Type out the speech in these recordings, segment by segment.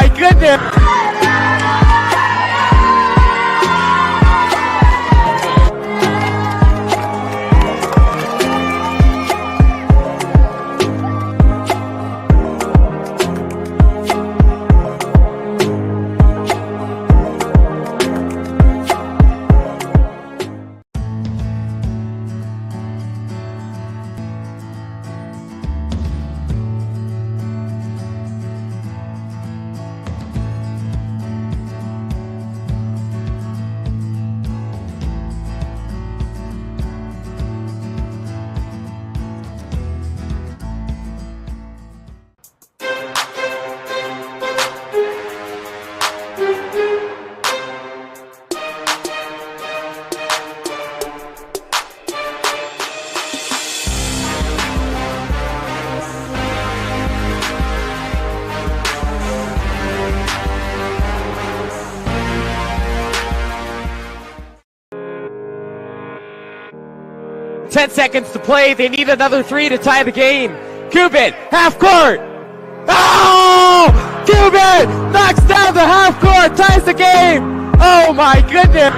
my goodness! 10 seconds to play. They need another three to tie the game. Cuban, half court. Oh! Cuban knocks down the half court, ties the game. Oh my goodness.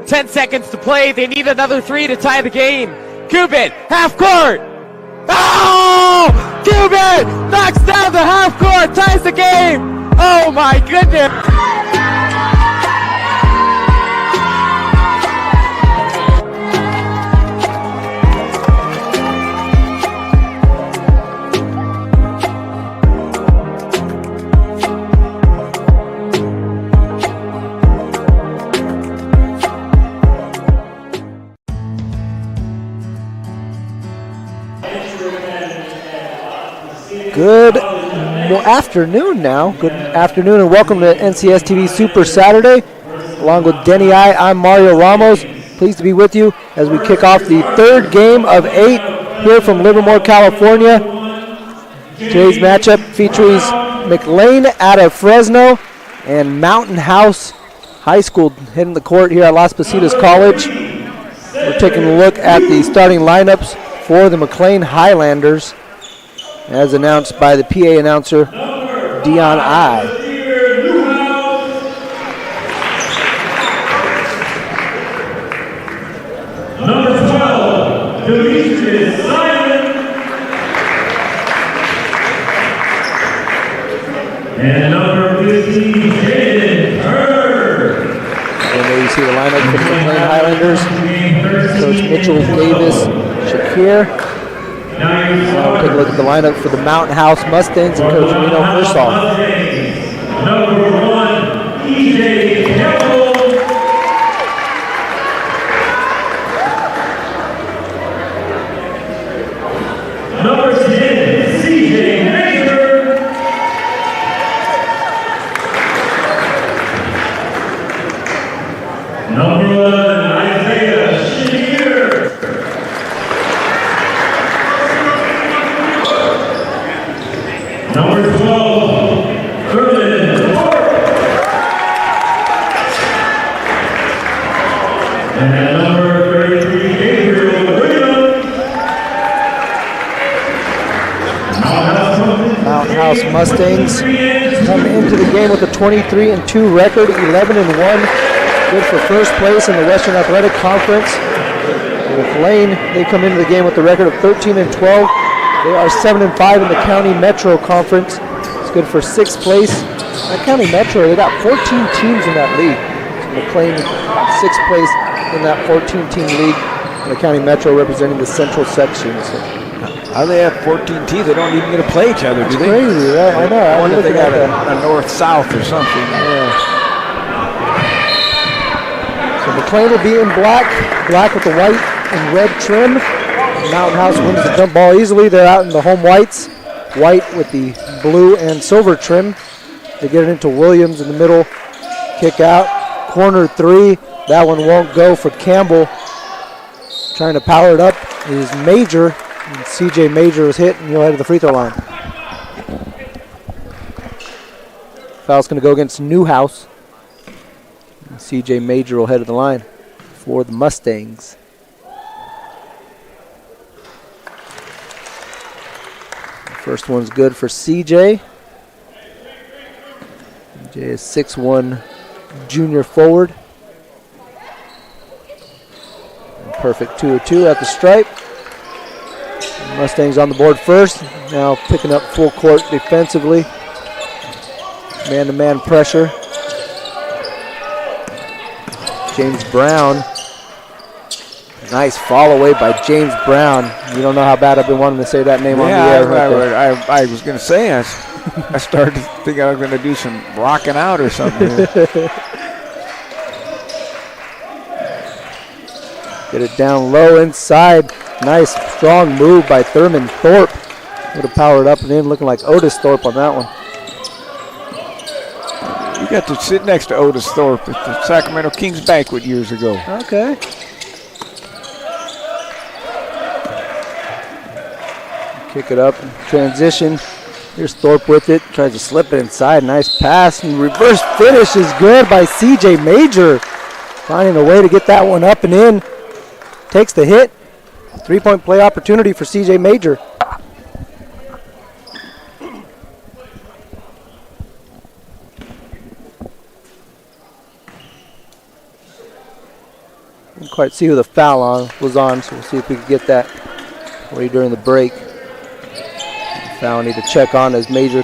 10 seconds to play. They need another three to tie the game. Cuban, half court. Oh! Cuban knocks down the half court, ties the game. Oh my goodness. Good afternoon now. Good afternoon and welcome to NCS TV Super Saturday. Along with Denny I'm Mario Ramos. Pleased to be with you as we kick off the third game of 8 here from Livermore, California. Today's matchup features McLane out of Fresno and Mountain House High School hitting the court here at Las Positas College. We're taking a look at the starting lineups for the McLane Highlanders, as announced by the PA announcer, Dion I. Number 12, Demetrius Simon. And number 15, Jaden Hurd. And there you see the lineup for the McLane Highlanders. Coach Mitchell Davis Shakir. Now we'll take a look at the lineup for the Mountain House Mustangs and Coach Reno Hersoff. Number 1, EJ Campbell. Number 10, CJ Major. Number 11, Isaiah Shakir. Number 12, Kerwin Clark. And number 33, Gabriel Williams. Mountain House Mustangs come into the game with a 23-2 record, 11-1. Good for first place in the Western Athletic Conference. McLane, they come into the game with a record of 13-12. They are 7-5 in the County Metro Conference. It's good for 6th place. That County Metro, they got 14 teams in that league. So McLean, 6th place in that 14-team league. And the County Metro representing the Central section. So. How do they have 14 teams? They don't even get to play each other, do they? Crazy, right? I know. I wonder if they got a north-south or something. Yeah. So McLean will be in black with the white and red trim. Mountain House wins the jump ball easily. They're out in the home whites. White with the blue and silver trim. They get it into Williams in the middle. Kick out. Corner 3. That one won't go for Campbell. Trying to power it up is Major. And CJ Major was hit and he'll head to the free throw line. Foul's going to go against Newhouse. And CJ Major will head to the line for the Mustangs. First one's good for CJ. CJ is 6'1" junior forward. And perfect 2-2 at the stripe. Mustangs on the board first. Now picking up full court defensively. Man-to-man pressure. James Brown. Nice follow away by James Brown. You don't know how bad I've been wanting to say that name on the air. I was going to say, I started to think I was going to do some rocking out or something. Get it down low inside. Nice strong move by Thurman Thorpe. Would have powered up and in, looking like Otis Thorpe on that one. You got to sit next to Otis Thorpe at the Sacramento Kings banquet years ago. Okay. Kick it up, transition. Here's Thorpe with it, tries to slip it inside. Nice pass and reverse finish is good by CJ Major. Finding a way to get that one up and in. Takes the hit. 3-point play opportunity for CJ Major. Didn't quite see who the foul was on, so we'll see if we can get that for you during the break. Foul need to check on as Major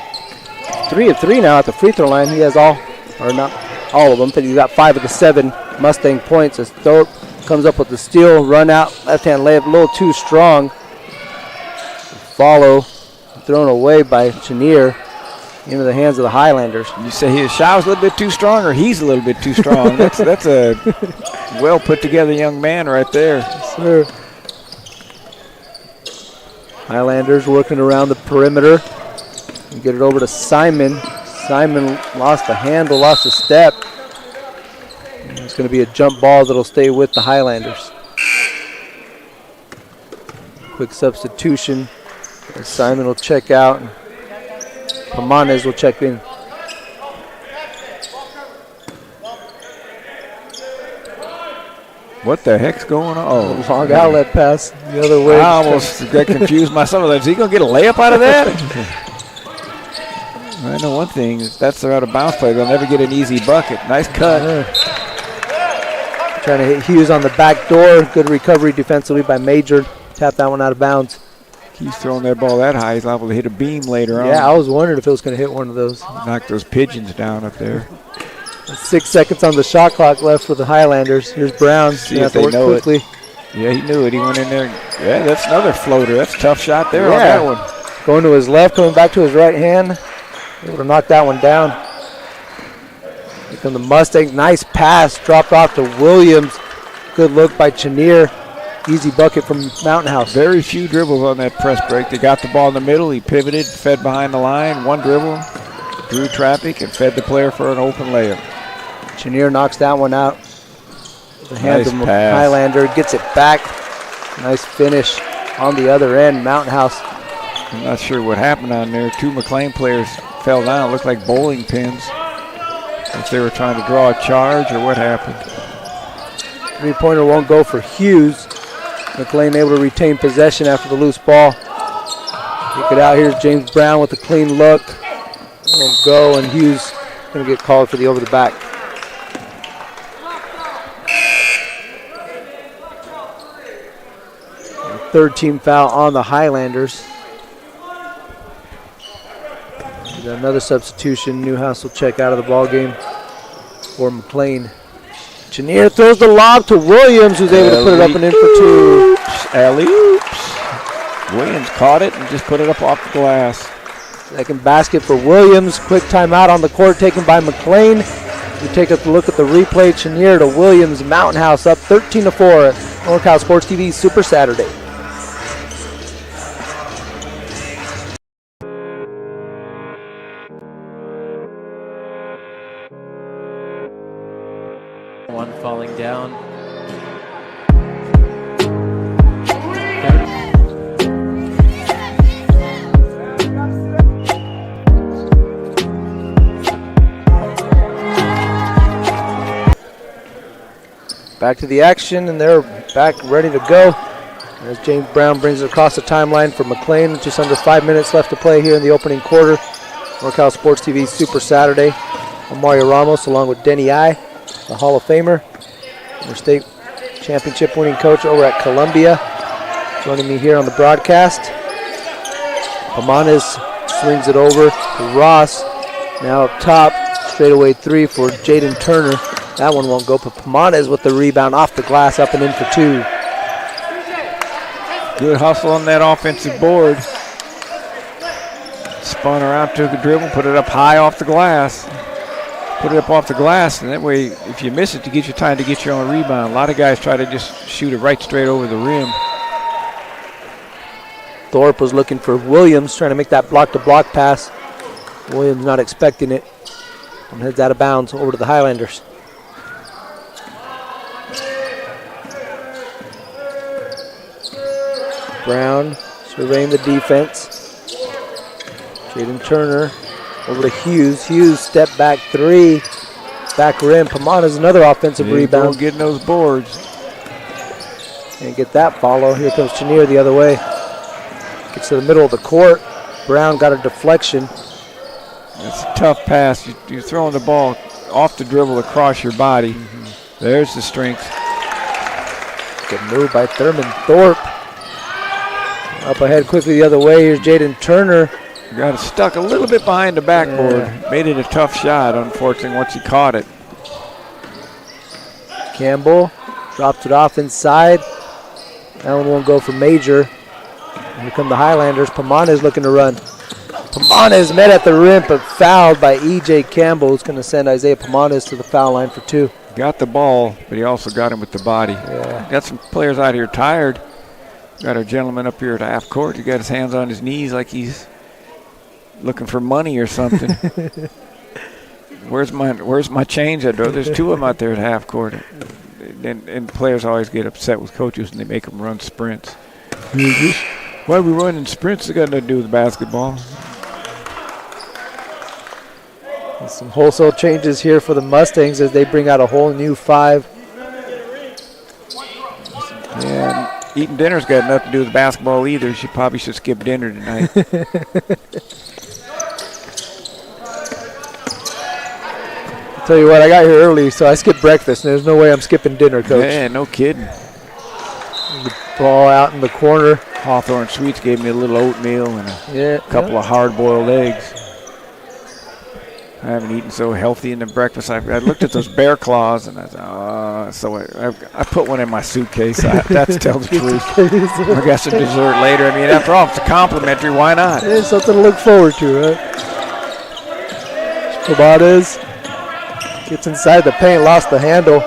3 of 3 now at the free throw line. He has all, or not all of them, but he's got 5 of the 7 Mustang points as Thorpe comes up with the steal, run out, left-hand layup, a little too strong. Follow, thrown away by Chenier into the hands of the Highlanders. You say his shot was a little bit too strong, or he's a little bit too strong. That's a well put together young man right there. Yes, sir. Highlanders working around the perimeter. And get it over to Simon. Simon lost the handle, lost a step. And it's going to be a jump ball that'll stay with the Highlanders. Quick substitution. Simon will check out. And Pamanez will check in. What the heck's going on? Oh, long outlet pass the other way. I almost got confused myself. Is he going to get a layup out of that? I know one thing. If that's their out of bounds play, they'll never get an easy bucket. Nice cut. Trying to hit Hughes on the back door. Good recovery defensively by Major. Tap that one out of bounds. He's throwing that ball that high. He's liable to hit a beam later on. Yeah, I was wondering if it was going to hit one of those. Knock those pigeons down up there. 6 seconds on the shot clock left for the Highlanders. Here's Brown. See if they know quickly. It. Yeah, he knew it. He went in there. Yeah, that's another floater. That's a tough shot there on that one. Going to his left, coming back to his right hand. Able to knock that one down. Here come the Mustangs. Nice pass. Dropped off to Williams. Good look by Chenier. Easy bucket from Mountain House. Very few dribbles on that press break. They got the ball in the middle. He pivoted, fed behind the line. One dribble, drew traffic, and fed the player for an open layup. Chenier knocks that one out. The hands of pass. Highlander gets it back. Nice finish on the other end. Mountain House. I'm not sure what happened on there. 2 McLane players fell down. It looked like bowling pins. If they were trying to draw a charge or what happened. 3-pointer won't go for Hughes. McLean able to retain possession after the loose ball. Kick it out. Here's James Brown with a clean look. Won't go, and Hughes going to get called for the over the back. Third team foul on the Highlanders. We got another substitution. Newhouse will check out of the ball game for McLane. Chenier throws the lob to Williams, who's able to put it up and in for two. Alley-oops. Williams caught it and just put it up off the glass. Second basket for Williams. Quick timeout on the court taken by McLane. We take a look at the replay. Chenier to Williams. Mountain House up 13-4 at NorCal Sports TV Super Saturday. One falling down. Back to the action, and they're back ready to go. As James Brown brings it across the timeline for McLane, just under 5 minutes left to play here in the opening quarter. NorCal Sports TV Super Saturday. I'm Mario Ramos along with Denny I, the Hall of Famer, former state championship winning coach over at Columbia. Joining me here on the broadcast. Pamanes swings it over to Ross. Now up top, straightaway three for Jaden Turner. That one won't go, but Pamanes with the rebound off the glass, up and in for two. Good hustle on that offensive board. Spun around, took a dribble, put it up high off the glass. Put it up off the glass, and that way, if you miss it, to get you time to get your own rebound. A lot of guys try to just shoot it right straight over the rim. Thorpe was looking for Williams, trying to make that block-to-block pass. Williams not expecting it. And heads out of bounds over to the Highlanders. Brown surveying the defense. Jaden Turner over to Hughes. Hughes step back three. Back rim. Pamanes another offensive rebound. Getting those boards. Can't get that follow. Here comes Chenier the other way. Gets to the middle of the court. Brown got a deflection. That's a tough pass. You're throwing the ball off the dribble across your body. There's the strength. Good move by Thurman Thorpe. Up ahead quickly the other way. Here's Jaden Turner. Got it stuck a little bit behind the backboard. Yeah. Made it a tough shot, unfortunately, once he caught it. Campbell drops it off inside. That one won't go for Major. Here come the Highlanders. Pamanes looking to run. Pamanes met at the rim, but fouled by E.J. Campbell, who's going to send Isaiah Pamanes to the foul line for two. Got the ball, but he also got him with the body. Yeah. Got some players out here tired. Got our gentleman up here at half court. He got his hands on his knees like he's looking for money or something. Where's my change at? There's two of them out there at half court. And players always get upset with coaches and they make them run sprints. Why are we running sprints? It got nothing to do with basketball. Some wholesale changes here for the Mustangs as they bring out a whole new five. Yeah, eating dinner's got nothing to do with basketball either. She probably should skip dinner tonight. I'll tell you what, I got here early, so I skipped breakfast, and there's no way I'm skipping dinner, Coach. Yeah, no kidding. The ball out in the corner. Hawthorne Sweets gave me a little oatmeal and a couple of hard-boiled eggs. I haven't eaten so healthy in the breakfast. I looked at those bear claws, and I thought, so I put one in my suitcase. That's tell the truth. I got some dessert later. I mean, after all, it's a complimentary. Why not? It's something to look forward to, right? Pamanes gets inside the paint, lost the handle.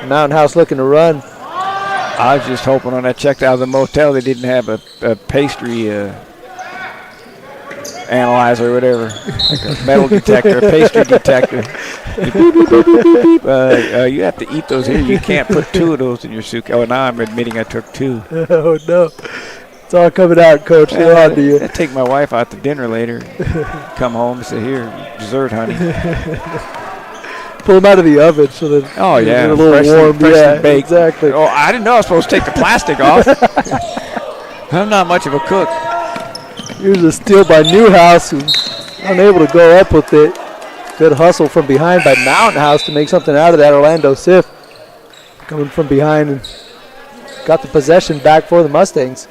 Mountain House looking to run. I was just hoping on that checked out of the motel they didn't have a pastry analyzer or whatever, like a metal detector, a pastry detector. You have to eat those here. You can't put two of those in your suitcase. Oh, now I'm admitting I took two. Oh, no. It's all coming out, Coach. They're on to you. I take my wife out to dinner later, come home and say, here, dessert, honey. Pull them out of the oven so that they're a little warm. Freshly baked. Exactly. Oh, I didn't know I was supposed to take the plastic off. I'm not much of a cook. Here's a steal by Newhouse, who's unable to go up with it. Good hustle from behind by Mountain House to make something out of that. Orlando Sif coming from behind and got the possession back for the Mustangs.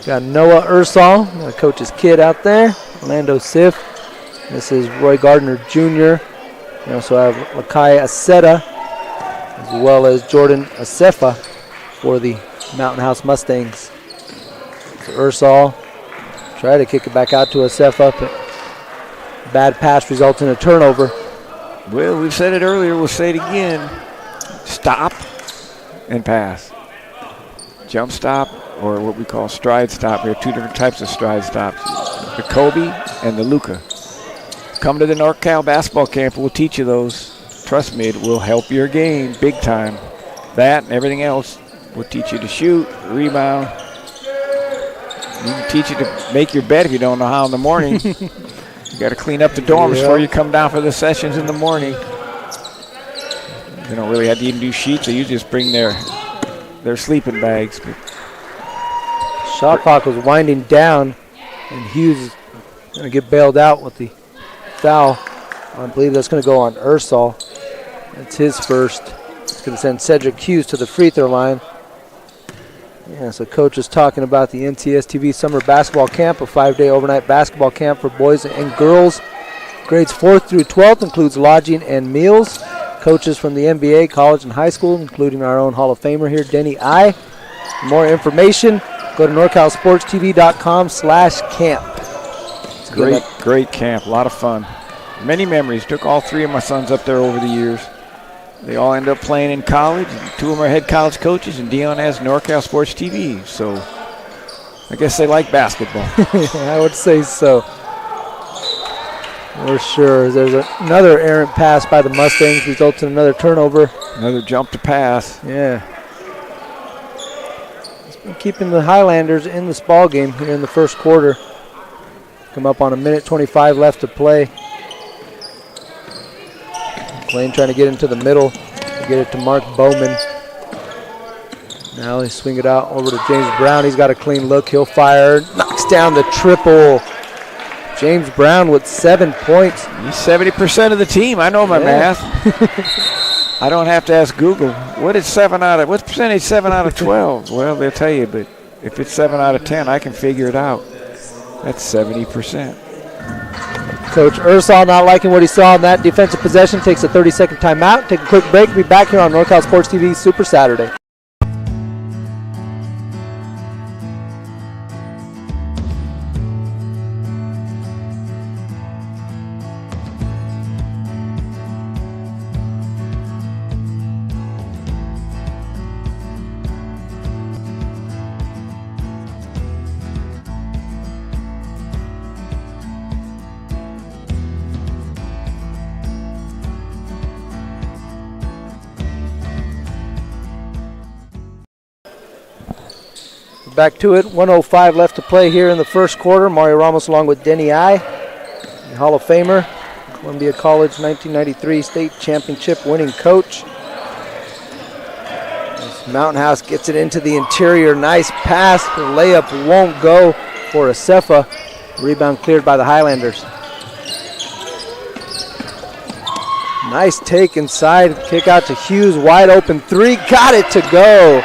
Got Noah Ursall, got coach's kid out there. Orlando Sif. This is Roy Gardner Jr. We also have Lakai Aceta, as well as Jordan Acefa for the Mountain House Mustangs. So Ursall try to kick it back out to Acefa, but bad pass results in a turnover. Well, we've said it earlier, we'll say it again. Stop and pass. Jump stop, or what we call stride stop. There are two different types of stride stops. The Kobe and the Luca. Come to the NorCal basketball camp, we'll teach you those. Trust me, it will help your game big time. That and everything else will teach you to shoot, rebound. We can teach you to make your bed if you don't know how in the morning. You got to clean up the dorms before you come down for the sessions in the morning. They don't really have to even do sheets. They usually just bring their sleeping bags. Shot clock was winding down, and Hughes is going to get bailed out with the foul. I believe that's going to go on Ursall. That's his first. It's going to send Cedric Hughes to the free throw line. Yeah, so coach is talking about the NCS TV Summer Basketball Camp, a 5-day overnight basketball camp for boys and girls. Grades 4th through 12th includes lodging and meals. Coaches from the NBA, college, and high school, including our own Hall of Famer here, Denny I. For more information, go to norcalsportstv.com/camp. Great camp, a lot of fun. Many memories. Took all three of my sons up there over the years. They all end up playing in college. Two of them are head college coaches, and Dion has NorCal Sports TV. So I guess they like basketball. I would say so. For sure. There's another errant pass by the Mustangs, results in another turnover. Another jump to pass. Yeah. It's been keeping the Highlanders in this ball game here in the first quarter. Come up on 1:25 left to play. McLane trying to get into the middle to get it to Mark Bowman. Now they swing it out over to James Brown. He's got a clean look. He'll fire. Knocks down the triple. James Brown with 7 points. He's 70% of the team. I know my math. I don't have to ask Google. What's percentage 7 out of 12? Well, they'll tell you, but if it's 7 out of 10, I can figure it out. That's 70%. Coach Ursall not liking what he saw in that defensive possession, takes a 30-second timeout. Take a quick break. We'll be back here on NorCal Sports TV Super Saturday. Back to it, 1:05 left to play here in the first quarter. Mario Ramos along with Denny I, the Hall of Famer, Columbia College 1993 state championship winning coach. As Mountain House gets it into the interior, nice pass. The layup won't go for Acefa. Rebound cleared by the Highlanders. Nice take inside, kick out to Hughes, wide open three, got it to go.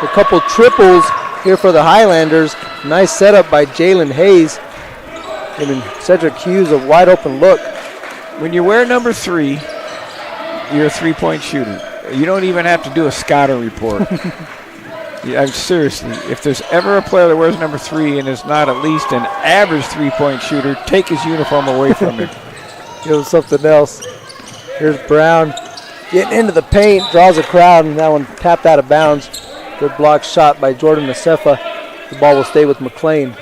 A couple triples here for the Highlanders. Nice setup by Jalen Hayes, giving Cedric Hughes a wide open look. When you wear number 3, you're a three-point shooter. You don't even have to do a scouting report. Seriously, if there's ever a player that wears number 3 and is not at least an average three-point shooter, take his uniform away from him. Give him something else. Here's Brown getting into the paint, draws a crowd, and that one tapped out of bounds. Good block shot by Jordan Acefa. The ball will stay with McLane.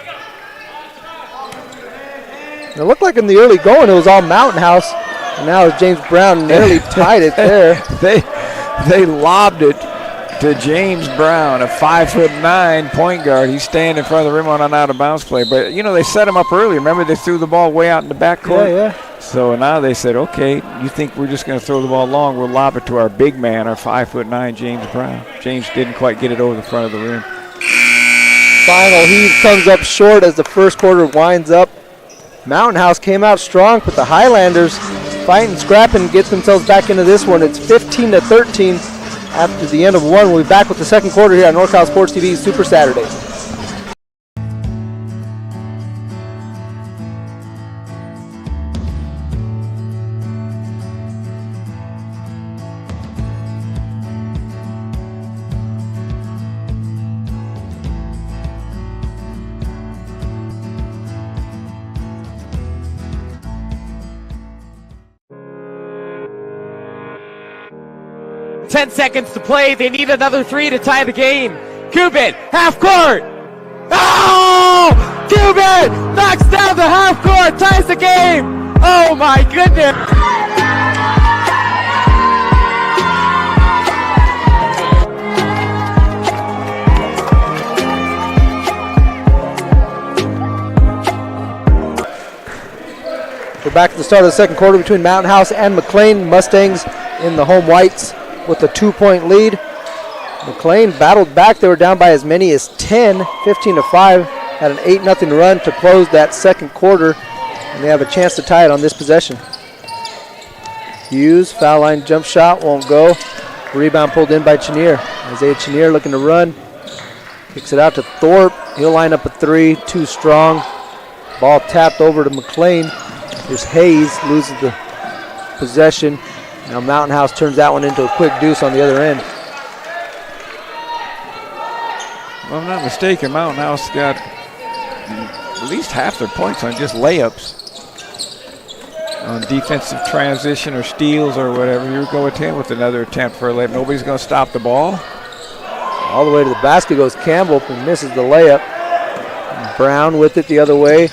It looked like in the early going it was all Mountain House, and now James Brown nearly tied it there. They lobbed it to James Brown, a 5'9" point guard. He's standing in front of the rim on an out-of-bounds play. But, you know, they set him up early. Remember, they threw the ball way out in the backcourt? Yeah. So now they said, okay, you think we're just going to throw the ball long? We'll lob it to our big man, our 5'9" James Brown. James didn't quite get it over the front of the rim. Final heave comes up short as the first quarter winds up. Mountain House came out strong, but the Highlanders fighting, scrapping, get themselves back into this one. It's 15-13 after the end of one. We'll be back with the second quarter here on NorCal Sports TV Super Saturday. 10 seconds to play. They need another 3 to tie the game. Cuban, half court. Oh! Cuban knocks down the half court, ties the game. Oh my goodness. We're back at the start of the second quarter between Mountain House and McLane. Mustangs in the home whites with a 2-point lead. McLane battled back. They were down by as many as 10, 15-5. Had an 8-0 run to close that second quarter, and they have a chance to tie it on this possession. Hughes, foul line jump shot, won't go. Rebound pulled in by Chenier. Isaiah Chenier looking to run. Kicks it out to Thorpe. He'll line up a 3, too strong. Ball tapped over to McLane. There's Hayes, loses the possession. Now Mountain House turns that one into a quick deuce on the other end. Well, if I'm not mistaken, Mountain House got at least half their points on just layups. On defensive transition or steals or whatever, you go attempt with another attempt for a layup. Nobody's going to stop the ball. All the way to the basket goes Campbell and misses the layup. And Brown with it the other way.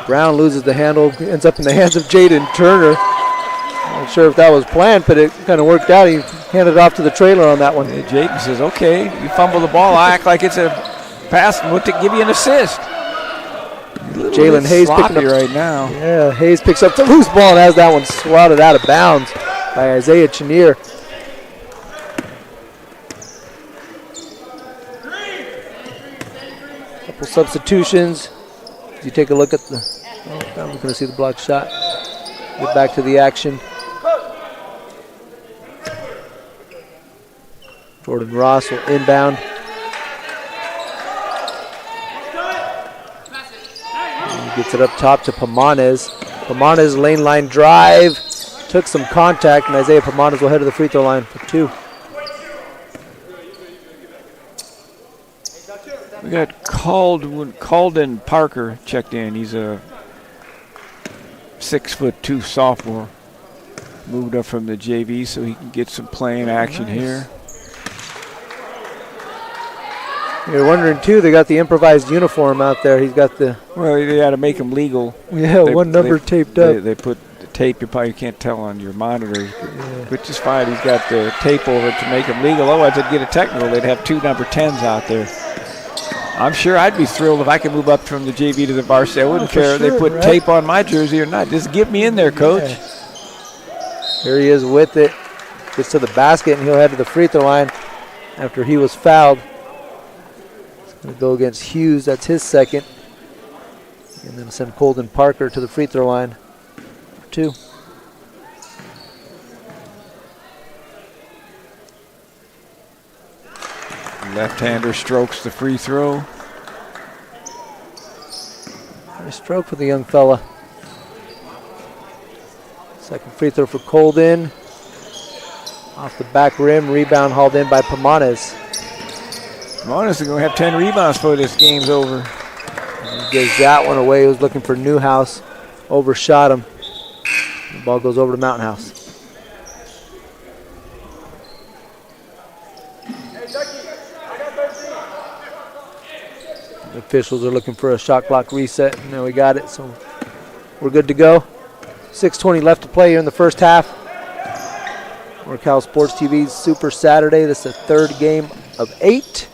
Brown loses the handle, ends up in the hands of Jaden Turner. Not sure if that was planned, but it kind of worked out. He handed it off to the trailer on that one. Yeah, Jaden says, okay, you fumble the ball, I act like it's a pass and we'll give you an assist. Jalen Hayes picking up right now. Yeah, Hayes picks up the loose ball and has that one swatted out of bounds by Isaiah Chenier. Couple substitutions. As you take a look at the, I'm going to see the block shot. Get back to the action. Jordan Ross will inbound. And he gets it up top to Pamanes. Pamanes lane line drive. Took some contact, and Isaiah Pamanes will head to the free throw line for 2. We got Calden Parker checked in. He's a 6'2" sophomore. Moved up from the JV so he can get some playing action here. You're wondering too, they got the improvised uniform out there. He's got the... Well, they got to make him legal. Yeah, one number taped up. They put the tape, you probably can't tell on your monitor, which is fine. He's got the tape over it to make him legal. Otherwise, they'd get a technical. They'd have 2 number 10s out there. I'm sure I'd be thrilled if I could move up from the JV to the varsity. I wouldn't care if they put tape on my jersey or not. Just get me in there, coach. Yeah. Here he is with it. Gets to the basket, and he'll head to the free throw line after he was fouled. Going to go against Hughes. That's his second. And then send Colden Parker to the free throw line for 2. Left-hander strokes the free throw. Nice stroke for the young fella. Second free throw for Colden. Off the back rim, rebound hauled in by Pamanes. Pamanes is going to have 10 rebounds before this game's over. He gives that one away. He was looking for Newhouse. Overshot him. The ball goes over to Mountain House. The officials are looking for a shot clock reset. And we got it, so we're good to go. 6:20 left to play here in the first half. Cal Sports TV's Super Saturday. This is the third game of 8.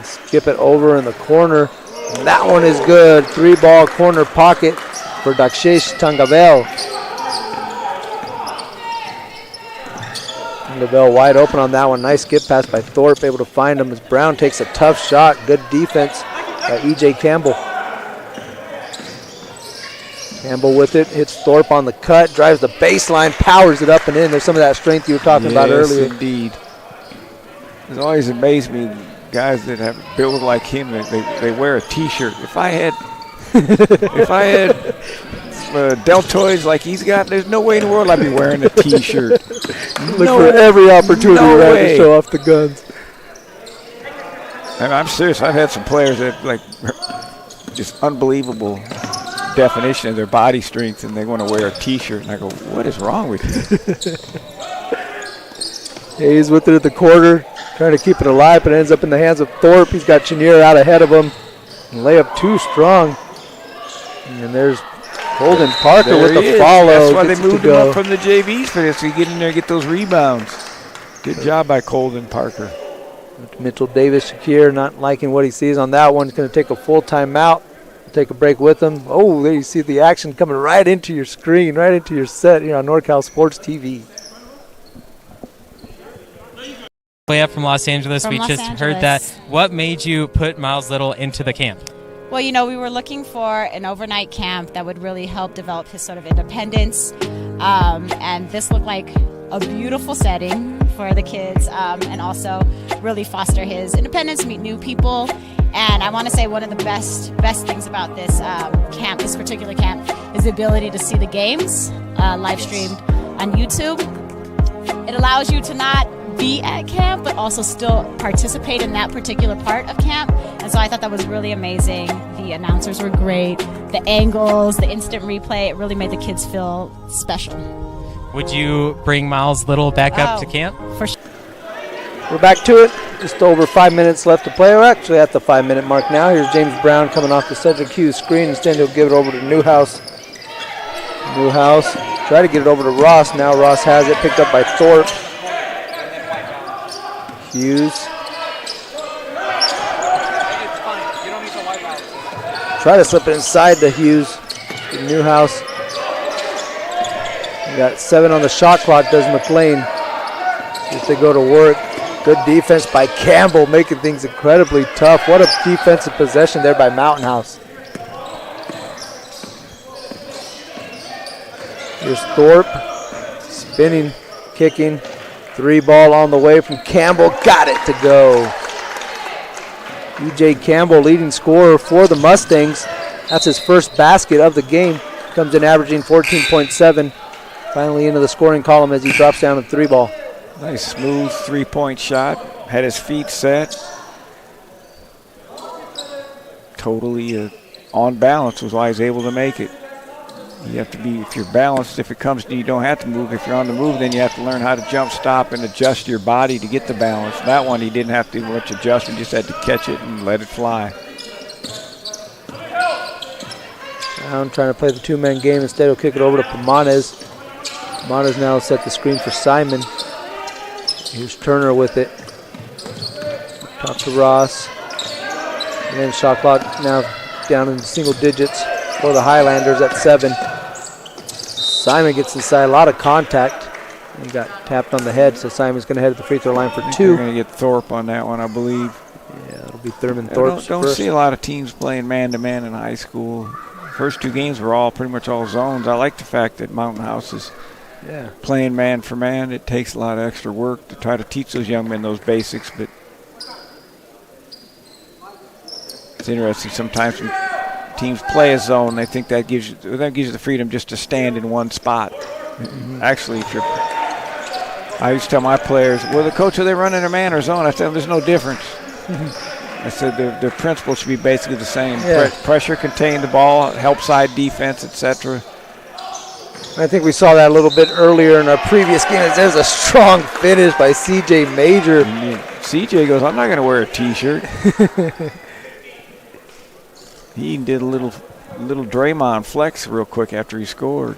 Skip it over in the corner. And that one is good. 3-ball corner pocket for Dakshesh Tangavel. Tangavel wide open on that one. Nice skip pass by Thorpe, able to find him as Brown takes a tough shot. Good defense by E.J. Campbell. Campbell with it, hits Thorpe on the cut, drives the baseline, powers it up and in. There's some of that strength you were talking about earlier. Yes, indeed. It's always amazed me, guys that have built like him, they wear a T-shirt. If I had deltoids like he's got, there's no way in the world I'd be wearing a T-shirt. Look for every opportunity to show off the guns. And I'm serious. I've had some players that just unbelievable definition of their body strength, and they want to wear a T-shirt, and I go, what is wrong with you? Hayes with it at the quarter, trying to keep it alive, but it ends up in the hands of Thorpe. He's got Chenier out ahead of him. And layup too strong. And there's Colden Parker There with he the is. follow. That's why they Gets it to moved him go. up from the JVs for this. So you get in there and get those rebounds. Good job by Colden Parker. Mitchell Davis Shakir not liking what he sees on that one. He's going to take a full timeout. Take a break with him. Oh, there you see the action coming right into your screen, right into your set here on NorCal Sports TV. Way up from Los Angeles. From We Los just Angeles. heard that. What made you put Miles Little into the camp? Well, you know, we were looking for an overnight camp that would really help develop his sort of independence. And this looked like a beautiful setting for the kids, and also really foster his independence, meet new people. And I want to say one of the best things about this camp, this particular camp, is the ability to see the games live streamed on YouTube. It allows you to not be at camp, but also still participate in that particular part of camp. And so I thought that was really amazing. The announcers were great. The angles, the instant replay, it really made the kids feel special. Would you bring Miles Little back up to camp? For sure. We're back to it. Just over 5 minutes left to play. We're actually at the 5-minute mark now. Here's James Brown coming off the Cedric Hughes screen. Instead, he'll give it over to Newhouse. Newhouse try to get it over to Ross. Now Ross has it picked up by Thorpe. Hughes. Try to slip it inside to Hughes. To Newhouse. We got 7 on the shot clock, does McLane. If they go to work. Good defense by Campbell, making things incredibly tough. What a defensive possession there by Mountain House. Here's Thorpe. Spinning, kicking. 3 ball on the way from Campbell. Got it to go. E.J. Campbell, leading scorer for the Mustangs. That's his first basket of the game. Comes in averaging 14.7. Finally into the scoring column as he drops down a 3 ball. Nice smooth 3-point shot. Had his feet set. Totally on balance was why he's able to make it. You have to be, if you're balanced, if it comes to you don't have to move. If you're on the move, then you have to learn how to jump, stop, and adjust your body to get the balance. That one he didn't have to do much adjustment, just had to catch it and let it fly. Brown trying to play the 2-man game. Instead, he'll kick it over to Pomanes. Pomanes now set the screen for Simon. Here's Turner with it. Top to Ross. And shot clock now down in single digits for the Highlanders at 7. Simon gets inside, a lot of contact. He got tapped on the head, so Simon's going to head to the free throw line for 2. We're going to get Thorpe on that one, I believe. Yeah, it'll be Thurman I Thorpe. don't see a lot of teams playing man-to-man in high school. First 2 games were all pretty much all zones. I like the fact that Mountain House is playing man for man. It takes a lot of extra work to try to teach those young men those basics, but it's interesting sometimes when teams play a zone, they think that gives you the freedom just to stand in one spot. Actually, if you're, I used to tell my players, well, the coach, are they running a man or zone? I said, there's no difference. I said the principle should be basically the same. Pressure, contain the ball, help side defense, etc. I think we saw that a little bit earlier in our previous game. There's a strong finish by C.J. Major. C.J. goes, I'm not going to wear a T-shirt. He did a little Draymond flex real quick after he scored.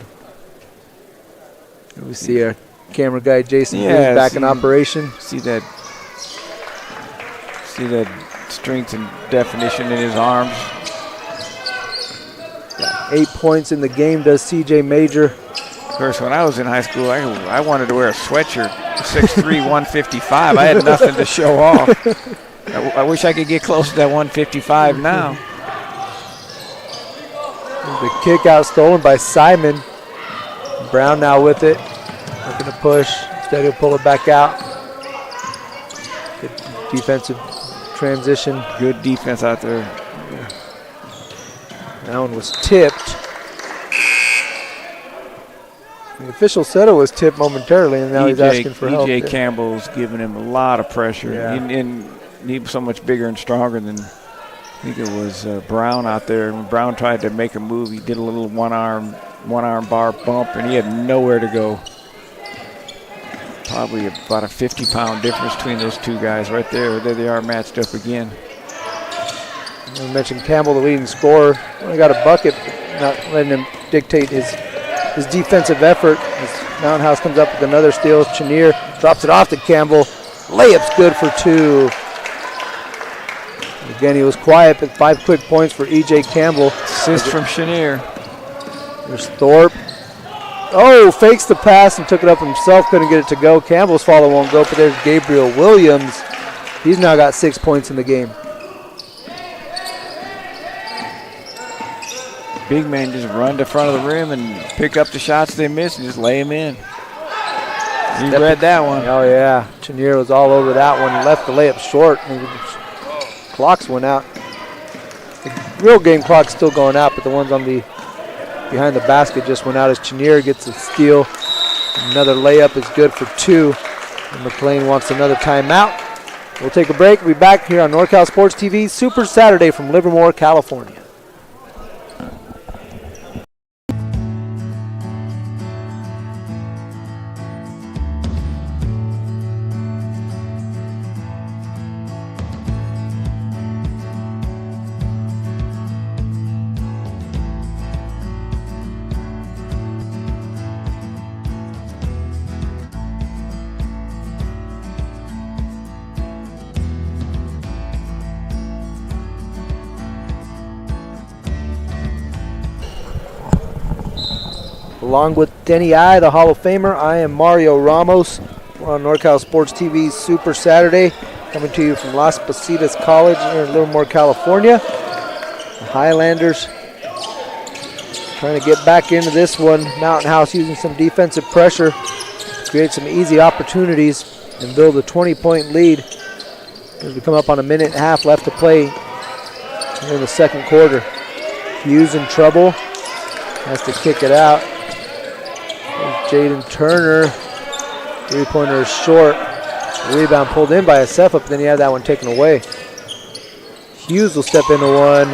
We see our camera guy Jason back in operation. See that strength and definition in his arms. 8 points in the game does C.J. Major. Of course, when I was in high school, I wanted to wear a sweatshirt, 6'3", 155. I had nothing to show off. I wish I could get close to that 155 now. The kick out stolen by Simon. Brown now with it. Looking to push. Instead he'll pull it back out. Good defensive transition. Good defense out there. That one was tipped. The official said it was tipped momentarily, and now he's asking for help. E.J. Campbell's giving him a lot of pressure. And he was so much bigger and stronger than, I think it was Brown out there. When Brown tried to make a move, he did a little one arm bar bump, and he had nowhere to go. probably about a 50-pound difference between those two guys right there. There they are matched up again. I mentioned Campbell, the leading scorer. Only got a bucket, but not letting him dictate his defensive effort. As Mountain House comes up with another steal. Chenier drops it off to Campbell. Layup's good for 2. Again, he was quiet, but 5 quick points for E.J. Campbell. Assist from Chenier. There's Thorpe. Oh, fakes the pass and took it up himself. Couldn't get it to go. Campbell's follow won't go, but there's Gabriel Williams. He's now got 6 points in the game. Big man just run to front of the rim and pick up the shots they miss and just lay them in. He read that one. Oh, yeah. Chenier was all over that one. Left the layup short. Clocks went out. The real game clock's still going out, but the ones on the behind the basket just went out as Chenier gets a steal. Another layup is good for 2. And McLane wants another timeout. We'll take a break. We'll be back here on NorCal Sports TV Super Saturday from Livermore, California. Along with Denny I, the Hall of Famer, I am Mario Ramos. We're on NorCal Sports TV Super Saturday, coming to you from Las Positas College here in Livermore, California. The Highlanders trying to get back into this one. Mountain House using some defensive pressure to create some easy opportunities and build a 20-point lead as we come up on a minute and a half left to play in the second quarter. Hughes in trouble, has to kick it out. Jaden Turner, 3-pointer is short. Rebound pulled in by Asefa, but then he had that one taken away. Hughes will step into one.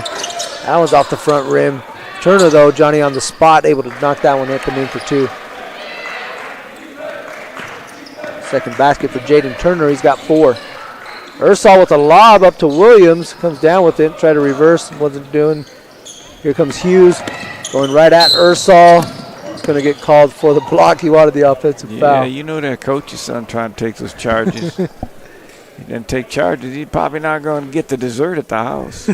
That one's off the front rim. Turner, though, Johnny on the spot, able to knock that one up and in for 2. Second basket for Jaden Turner. He's got 4. Ursall with a lob up to Williams. Comes down with it, try to reverse. Wasn't doing. Here comes Hughes going right at Ursall. Going to get called for the block. He wanted the offensive foul. Yeah, you know that coach's son trying to take those charges. He didn't take charges. He's probably not going to get the dessert at the house.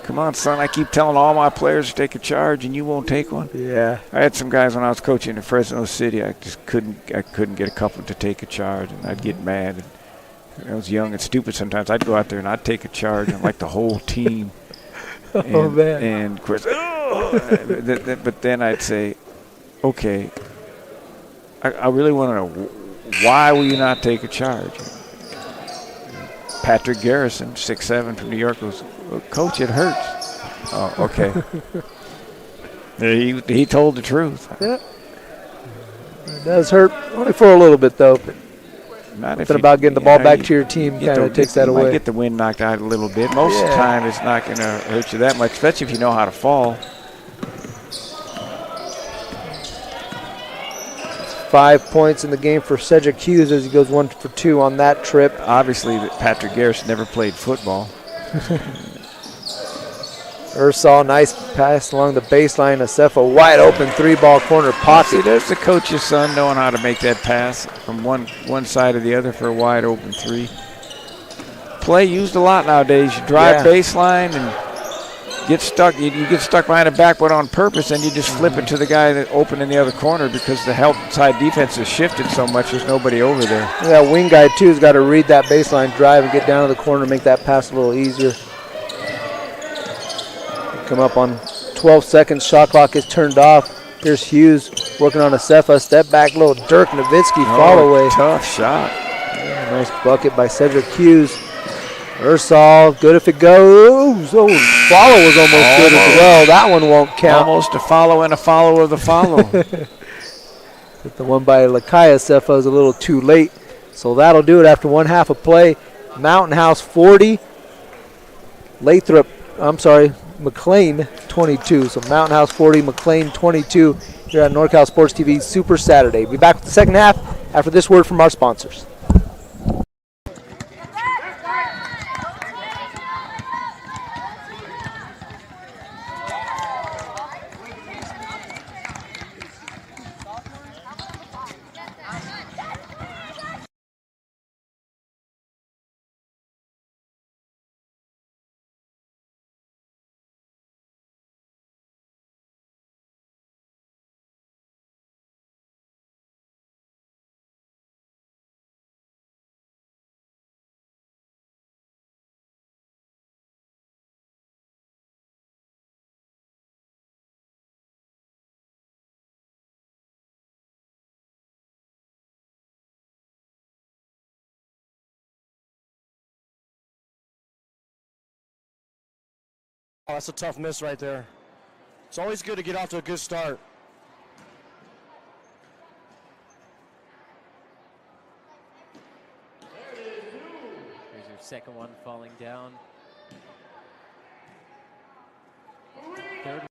Come on, son. I keep telling all my players to take a charge, and you won't take one. Yeah. I had some guys when I was coaching in Fresno City. I just couldn't get a couple to take a charge, and I'd get mad. And I was young and stupid sometimes. I'd go out there and I'd take a charge, and like the whole team. Oh, man. And of course, but then I'd say, okay, I really want to know, why will you not take a charge? Patrick Garrison, 6'7", from New York, goes, well, Coach, it hurts. Oh, okay. he told the truth. Yeah. It does hurt, only for a little bit, though. But something about getting the ball back to your team kind of takes that away. You might get the wind knocked out a little bit. Most of the time, it's not going to hurt you that much, especially if you know how to fall. 5 points in the game for Cedric Hughes as he goes 1 for 2 on that trip. Obviously, Patrick Garrison never played football. Ursall, nice pass along the baseline. Asefa, wide open 3-ball corner pocket. See, there's the coach's son knowing how to make that pass from one side or the other for a wide open 3. Play used a lot nowadays. You drive baseline and get stuck. You get stuck behind a backboard on purpose, and you just flip it to the guy that open in the other corner because the help side defense has shifted so much. There's nobody over there. That wing guy too has got to read that baseline drive and get down to the corner, make that pass a little easier. Come up on 12 seconds. Shot clock is turned off. Here's Hughes working on Asefa. Step back, little Dirk Nowitzki fall away. Tough shot. Yeah, nice bucket by Cedric Hughes. Ursall, good if it goes. Oh, follow was almost good as well. That one won't count. Almost a follow and a follow of the follow. But the one by Lakai Asefa is a little too late. So that'll do it after 1 half of play. Mountain House 40. McLane 22. So Mountain House 40, McLane 22 here on NorCal Sports TV Super Saturday. We'll be back with the second half after this word from our sponsors. Oh, that's a tough miss right there. It's always good to get off to a good start. Here's your second one falling down. Third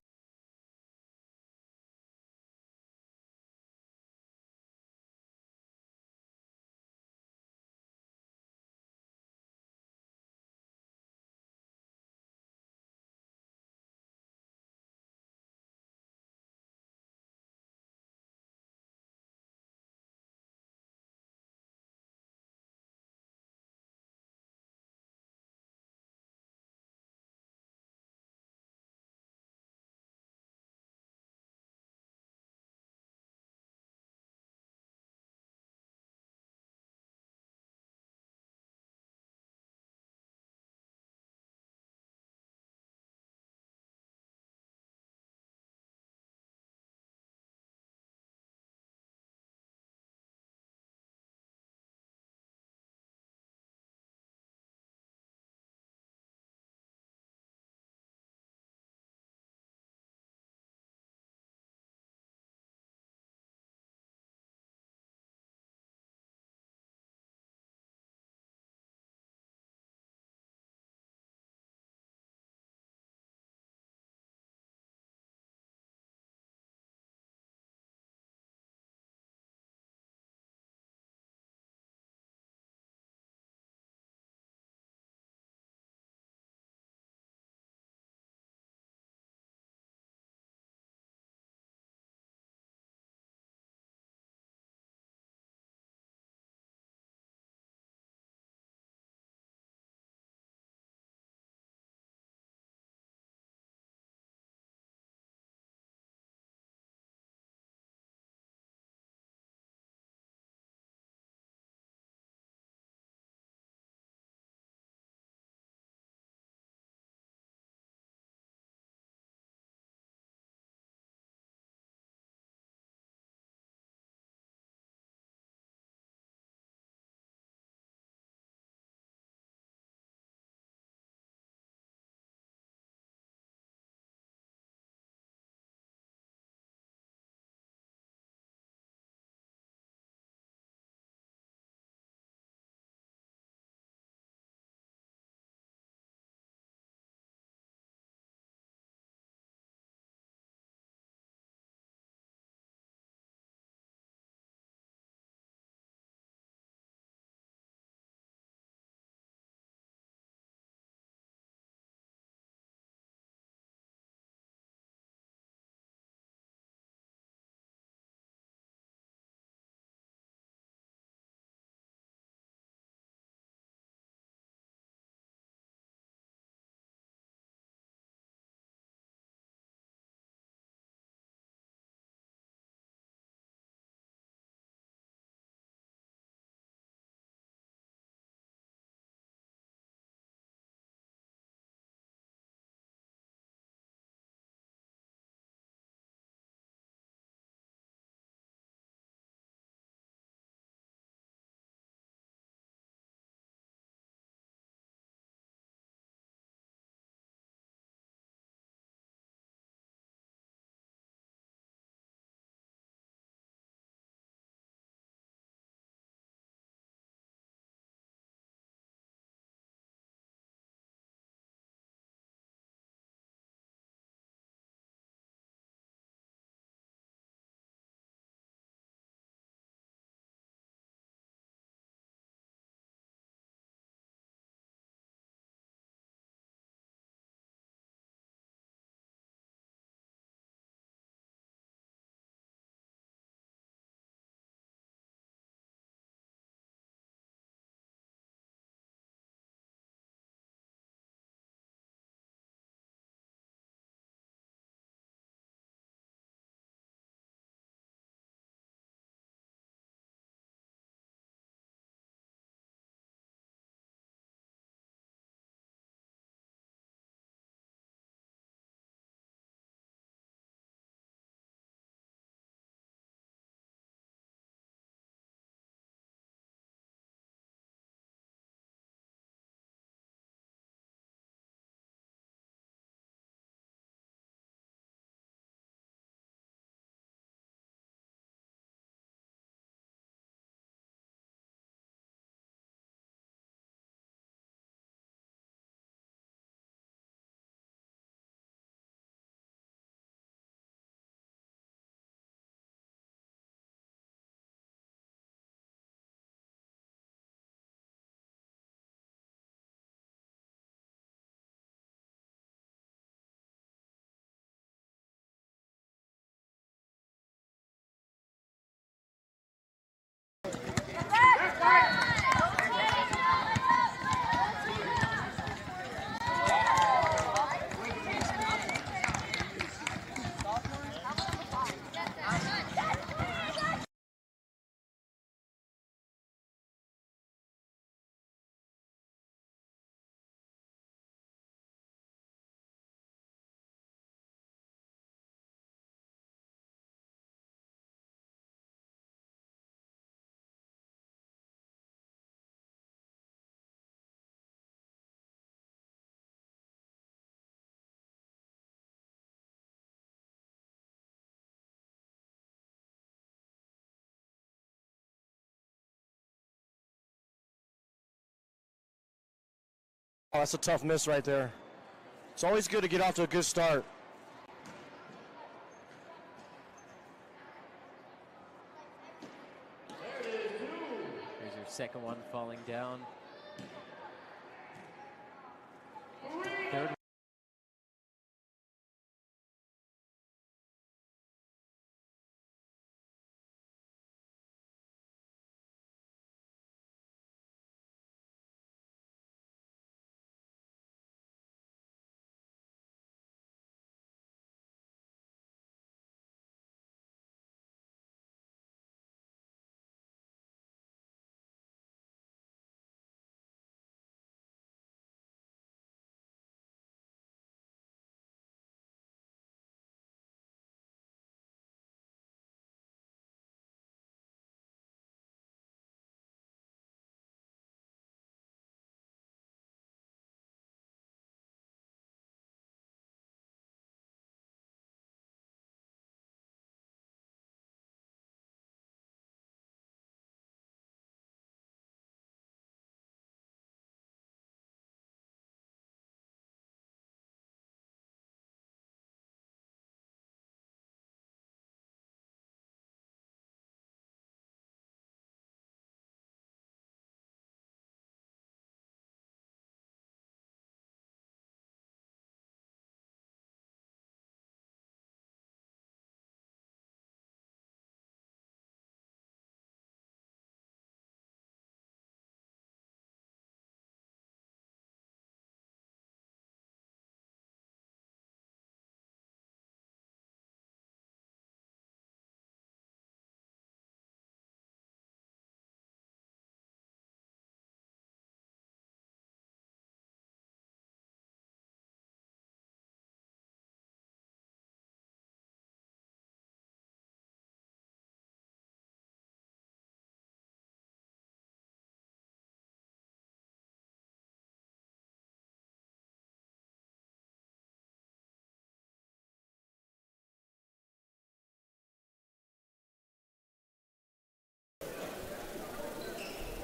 Oh, that's a tough miss right there. It's always good to get off to a good start. Here's your second one falling down. Third.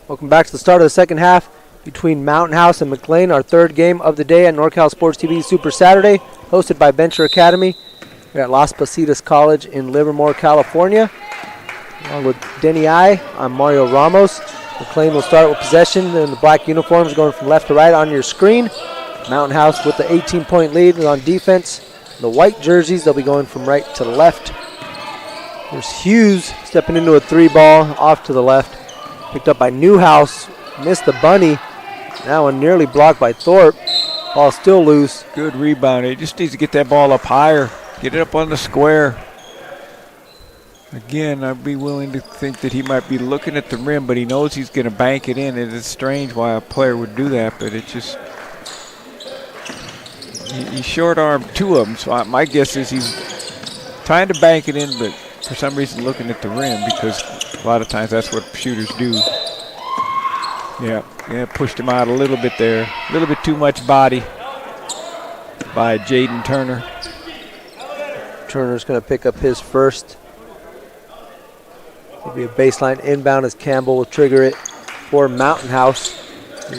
Welcome back to the start of the second half between Mountain House and McLane, our third game of the day at NorCal Sports TV Super Saturday, hosted by Venture Academy. We're at Las Positas College in Livermore, California. Along with Denny I, I'm Mario Ramos. McLane will start with possession in the black uniforms going from left to right on your screen. Mountain House with the 18-point lead on defense. The white jerseys, they'll be going from right to left. There's Hughes stepping into a three ball off to the left. Picked up by Newhouse, missed the bunny. That one nearly blocked by Thorpe. Ball still loose. Good rebound. He just needs to get that ball up higher. Get it up on the square. Again, I'd be willing to think that he might be looking at the rim, but he knows he's going to bank it in. It is strange why a player would do that, but it just... He short-armed two of them, so my guess is he's trying to bank it in, but for some reason looking at the rim, because a lot of times that's what shooters do. Yeah, pushed him out a little bit there. A little bit too much body by Jaden Turner. Turner's going to pick up his first. It'll be a baseline inbound as Campbell will trigger it for Mountain House. Try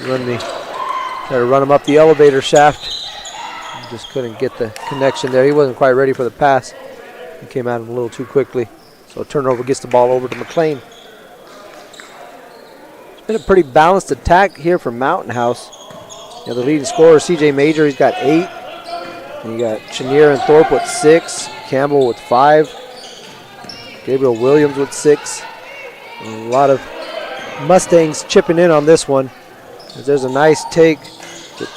to run him up the elevator shaft. He just couldn't get the connection there. He wasn't quite ready for the pass. He came at him a little too quickly. So turnover gets the ball over to McLane. It's been a pretty balanced attack here from Mountain House. The leading scorer, CJ Major, he's got 8. And you got Chenier and Thorpe with 6. Campbell with 5. Gabriel Williams with 6. And a lot of Mustangs chipping in on this one. There's a nice take.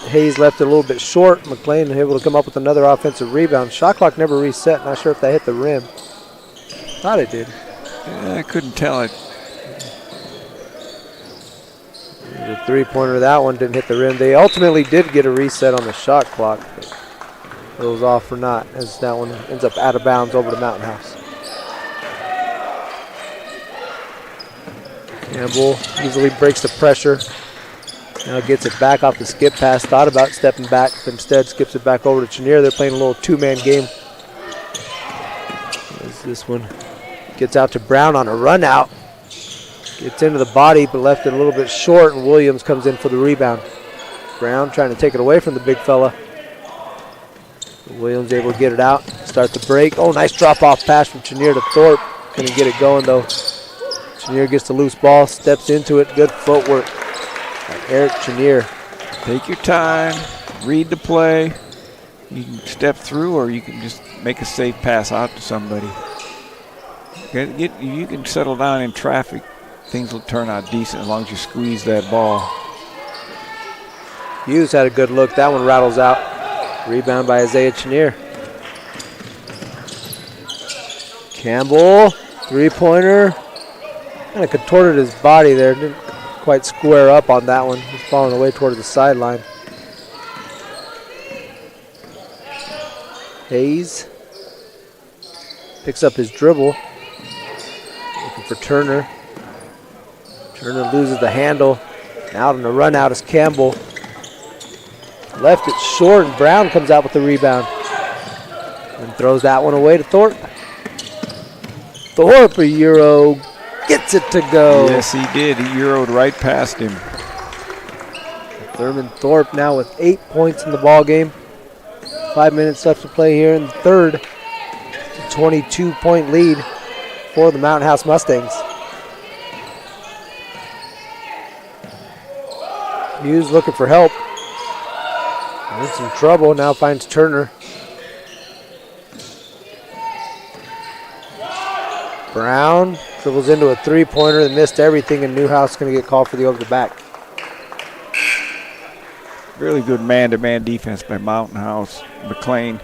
Hayes left it a little bit short. McLane able to come up with another offensive rebound. Shot clock never reset. Not sure if that hit the rim. Thought it did. Yeah, I couldn't tell it. The three-pointer, that one didn't hit the rim. They ultimately did get a reset on the shot clock. But it was off for naught as that one ends up out of bounds over to Mountain House. Campbell easily breaks the pressure. Now gets it back off the skip pass. Thought about stepping back, but instead skips it back over to Chenier. They're playing a little two-man game. As this one gets out to Brown on a run out. Gets into the body, but left it a little bit short, and Williams comes in for the rebound. Brown trying to take it away from the big fella. Williams able to get it out, start the break. Oh, nice drop-off pass from Chenier to Thorpe. Couldn't get it going, though. Chenier gets the loose ball, steps into it. Good footwork by Eric Chenier. Take your time, read the play. You can step through, or you can just make a safe pass out to somebody. You can settle down in traffic. Things will turn out decent as long as you squeeze that ball. Hughes had a good look. That one rattles out. Rebound by Isaiah Chenier. Campbell, three-pointer. Kind of contorted his body there. Didn't quite square up on that one. He's falling away toward the sideline. Hayes picks up his dribble. Looking for Turner. Turner loses the handle. Out on the run out is Campbell. Left it short, and Brown comes out with the rebound. And throws that one away to Thorpe. Thorpe, a Euro, gets it to go. Yes, he did. He Euroed right past him. Thurman Thorpe now with 8 points in the ball game. 5 minutes left to play here in the third. 22-point lead for the Mountain House Mustangs. Hughes looking for help. In some trouble, now finds Turner. Brown dribbles into a three-pointer that missed everything, and Newhouse is going to get called for the over-the-back. Really good man-to-man defense by Mountain House. McLane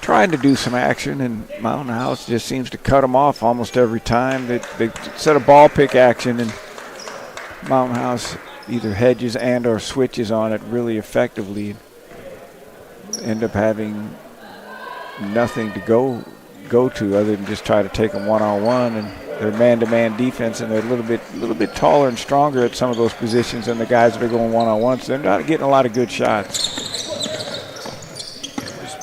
trying to do some action, and Mountain House just seems to cut them off almost every time. They set a ball pick action, and Mountain House either hedges and or switches on it really effectively. End up having nothing to go to other than just try to take them one-on-one, and their man-to-man defense, and they're a little bit taller and stronger at some of those positions than the guys that are going one-on-one, so they're not getting a lot of good shots.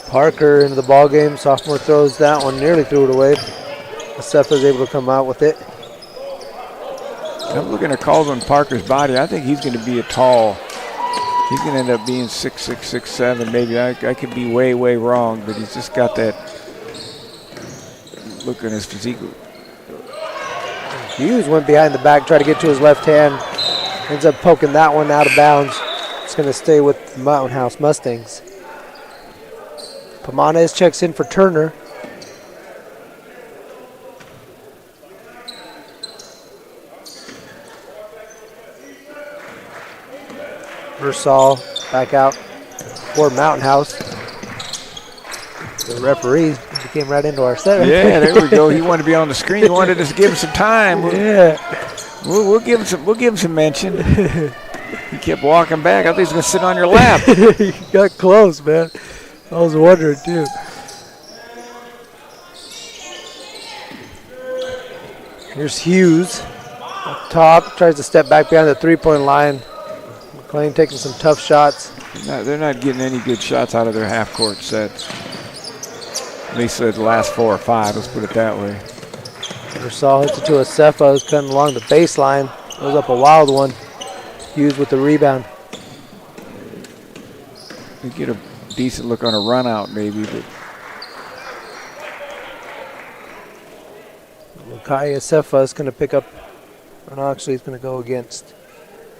Parker into the ball game. Sophomore throws that one, nearly threw it away. Asefa's able to come out with it. I'm looking at Caldwell Parker's body. I think he's going to be he's going to end up being 6'6", 6'7", maybe. I could be way, way wrong, but he's just got that look in his physique. Hughes went behind the back, tried to get to his left hand. Ends up poking that one out of bounds. It's going to stay with the Mountain House Mustangs. Pamanez checks in for Turner. Versal back out for Mountain House. The referee came right into our set. Yeah, there we go. He wanted to be on the screen. He wanted us to give him some time. We'll give him some mention. He kept walking back. I think he's going to sit on your lap. He got close, man. I was wondering too. Here's Hughes up top. Tries to step back behind the three-point line. McLane taking some tough shots. They're not getting any good shots out of their half-court sets. At least the last 4 or 5, let's put it that way. Versal hits it to Asefa, who's cutting along the baseline. Goes up a wild one. Hughes with the rebound. They get a decent look on a run out maybe, but Lukai Asefa is going to pick up, or no, actually he's going to go against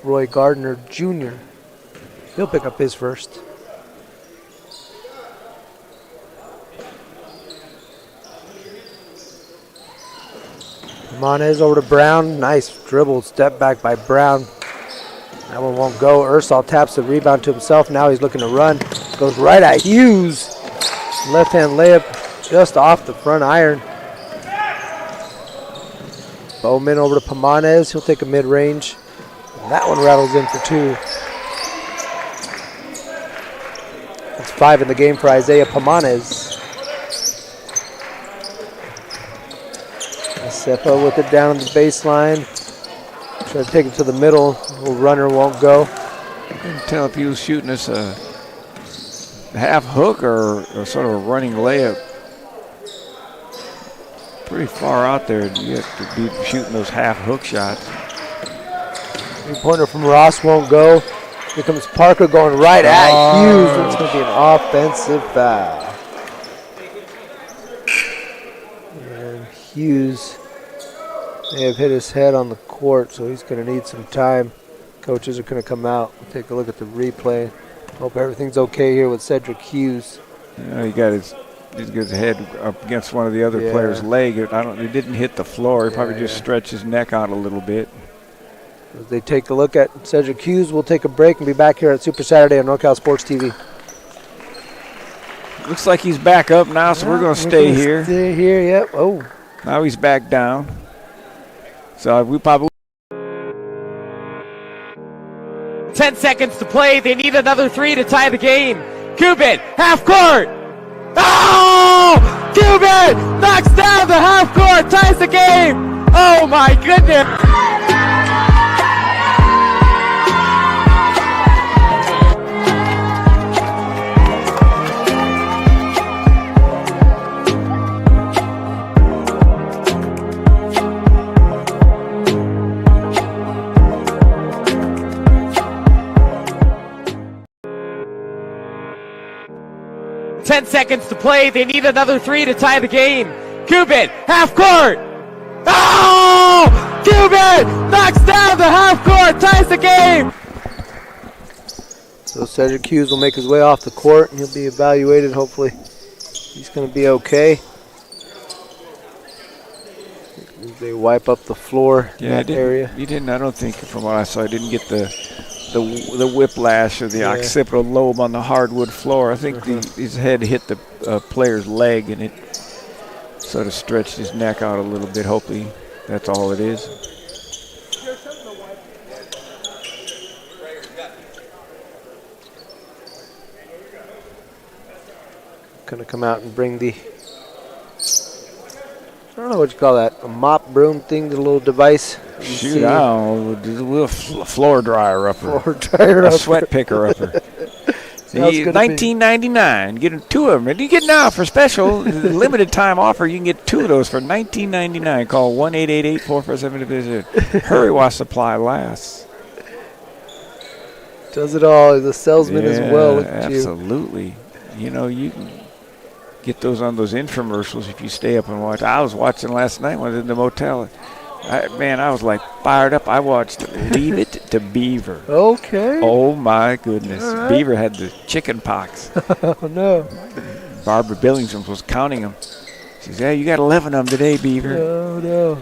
Roy Gardner Jr. He'll pick up his first. Monez over to Brown. Nice dribble, step back by Brown. That one won't go. Ursal taps the rebound to himself. Now he's looking to run. Goes right at Hughes. Left-hand layup just off the front iron. Bowman over to Pamanez. He'll take a mid-range. That one rattles in for 2. That's 5 in the game for Isaiah Pamanez. Sepa with it down on the baseline. Try to take it to the middle. Little runner won't go. I couldn't tell if he was shooting us a half hook or sort of a running layup. Pretty far out there. You have to be shooting those half hook shots. 3-pointer from Ross won't go. Here comes Parker going right at Hughes. It's going to be an offensive foul. And Hughes may have hit his head on the court, so he's going to need some time. Coaches are going to come out and take a look at the replay. Hope everything's okay here with Cedric Hughes. He got his head up against one of the other players' leg. He didn't hit the floor. He probably just stretched his neck out a little bit. As they take a look at Cedric Hughes, we'll take a break and be back here at Super Saturday on NorCal Sports TV. Looks like he's back up now, so we're going to stay here. Stay here, yep. Oh. Now he's back down. So we probably 10 seconds to play. They need another 3 to tie the game. Cuban, half court. Oh! Cuban knocks down the half court, ties the game. Oh my goodness. 10 seconds to play. They need another 3 to tie the game. Cuban, half court. Oh! Cuban knocks down the half court, ties the game. So Cedric Hughes will make his way off the court, and he'll be evaluated. Hopefully he's going to be okay. They wipe up the floor in that area. He didn't. I don't think, from what I saw, he didn't get the whiplash or the occipital lobe on the hardwood floor. I think his head hit the player's leg, and it sort of stretched his neck out a little bit. Hopefully that's all it is. Going to come out and bring the, I don't know what you call that, a mop broom thing, the little device. Shoot, I don't know, a little floor dryer upper. Floor dryer a upper. sweat picker upper. $19.99. Get 2 of them. And you get now for special limited time offer. You can get 2 of those for $19.99. Call 1-888-447-visit. Hurry while supply lasts. Does it all. The salesman as well. Look at absolutely. You know, you can get those on those infomercials if you stay up and watch. I was watching last night when I was in the motel. I was like fired up. I watched Leave It to Beaver. Okay. Oh my goodness. Right. Beaver had the chicken pox. Oh no. Barbara Billington was counting them. She said, "Hey, you got 11 of them today, Beaver." Oh no.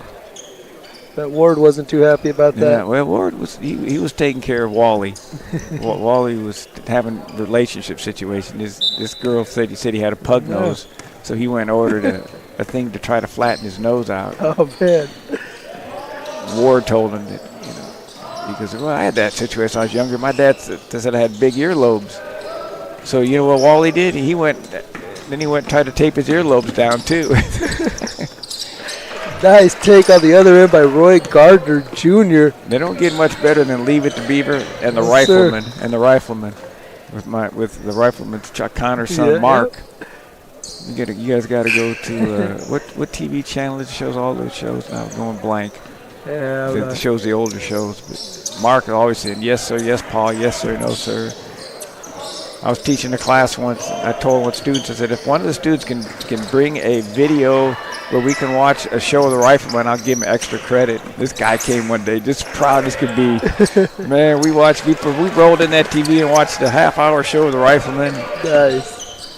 That Ward wasn't too happy about that. Yeah, well, Ward was he was taking care of Wally. Wally was having a relationship situation. This girl said he had a pug nose, so he went and ordered a thing to try to flatten his nose out. Oh man. Ward told him that, he goes, "Well, I had that situation when I was younger. My dad said I had big earlobes." So you know what Wally did? He went and tried to tape his earlobes down too. Nice take on the other end by Roy Gardner Jr. They don't get much better than Leave It to Beaver and the Rifleman and the Rifleman with the Rifleman's Chuck Connor's son Mark. You guys got to go to what TV channel it shows all those shows now? I'm going blank. Yeah, it shows the older shows, but Mark always saying yes sir, yes Paul, yes sir, no sir. I was teaching a class once. I told one student, I said, if one of the students can bring a video where we can watch a show of the Rifleman, I'll give him extra credit. This guy came one day, just proud as could be. Man, we rolled in that TV and watched a half-hour show of the Rifleman. Nice.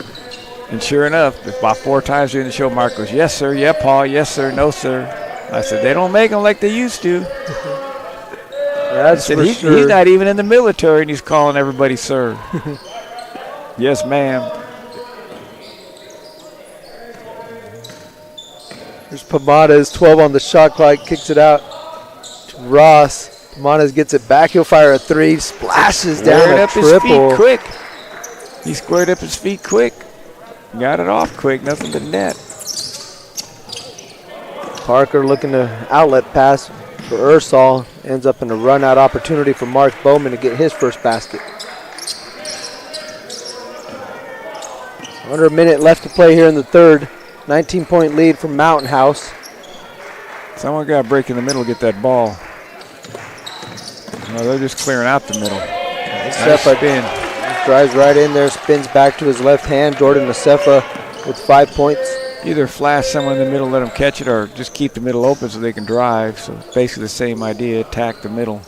And sure enough, about 4 times during the show, Mark goes, yes sir, yeah Paul, yes sir, no sir. I said, they don't make them like they used to. That's for sure. He's not even in the military, and he's calling everybody sir. Yes, ma'am. There's Pomadas, 12 on the shot clock, kicks it out to Ross. Pomadas gets it back. He'll fire a three, splashes down a triple. His feet quick. He squared up his feet quick. Got it off quick, nothing but net. Parker looking to outlet pass for Ursall. Ends up in a run-out opportunity for Mark Bowman to get his first basket. Under a minute left to play here in the third. 19-point lead for Mountain House. Someone got to break in the middle to get that ball. No, they're just clearing out the middle. Nasefa drives right in there, spins back to his left hand. Jordan Nasefa with 5 points. Either flash someone in the middle, let them catch it, or just keep the middle open so they can drive. So basically the same idea, attack the middle.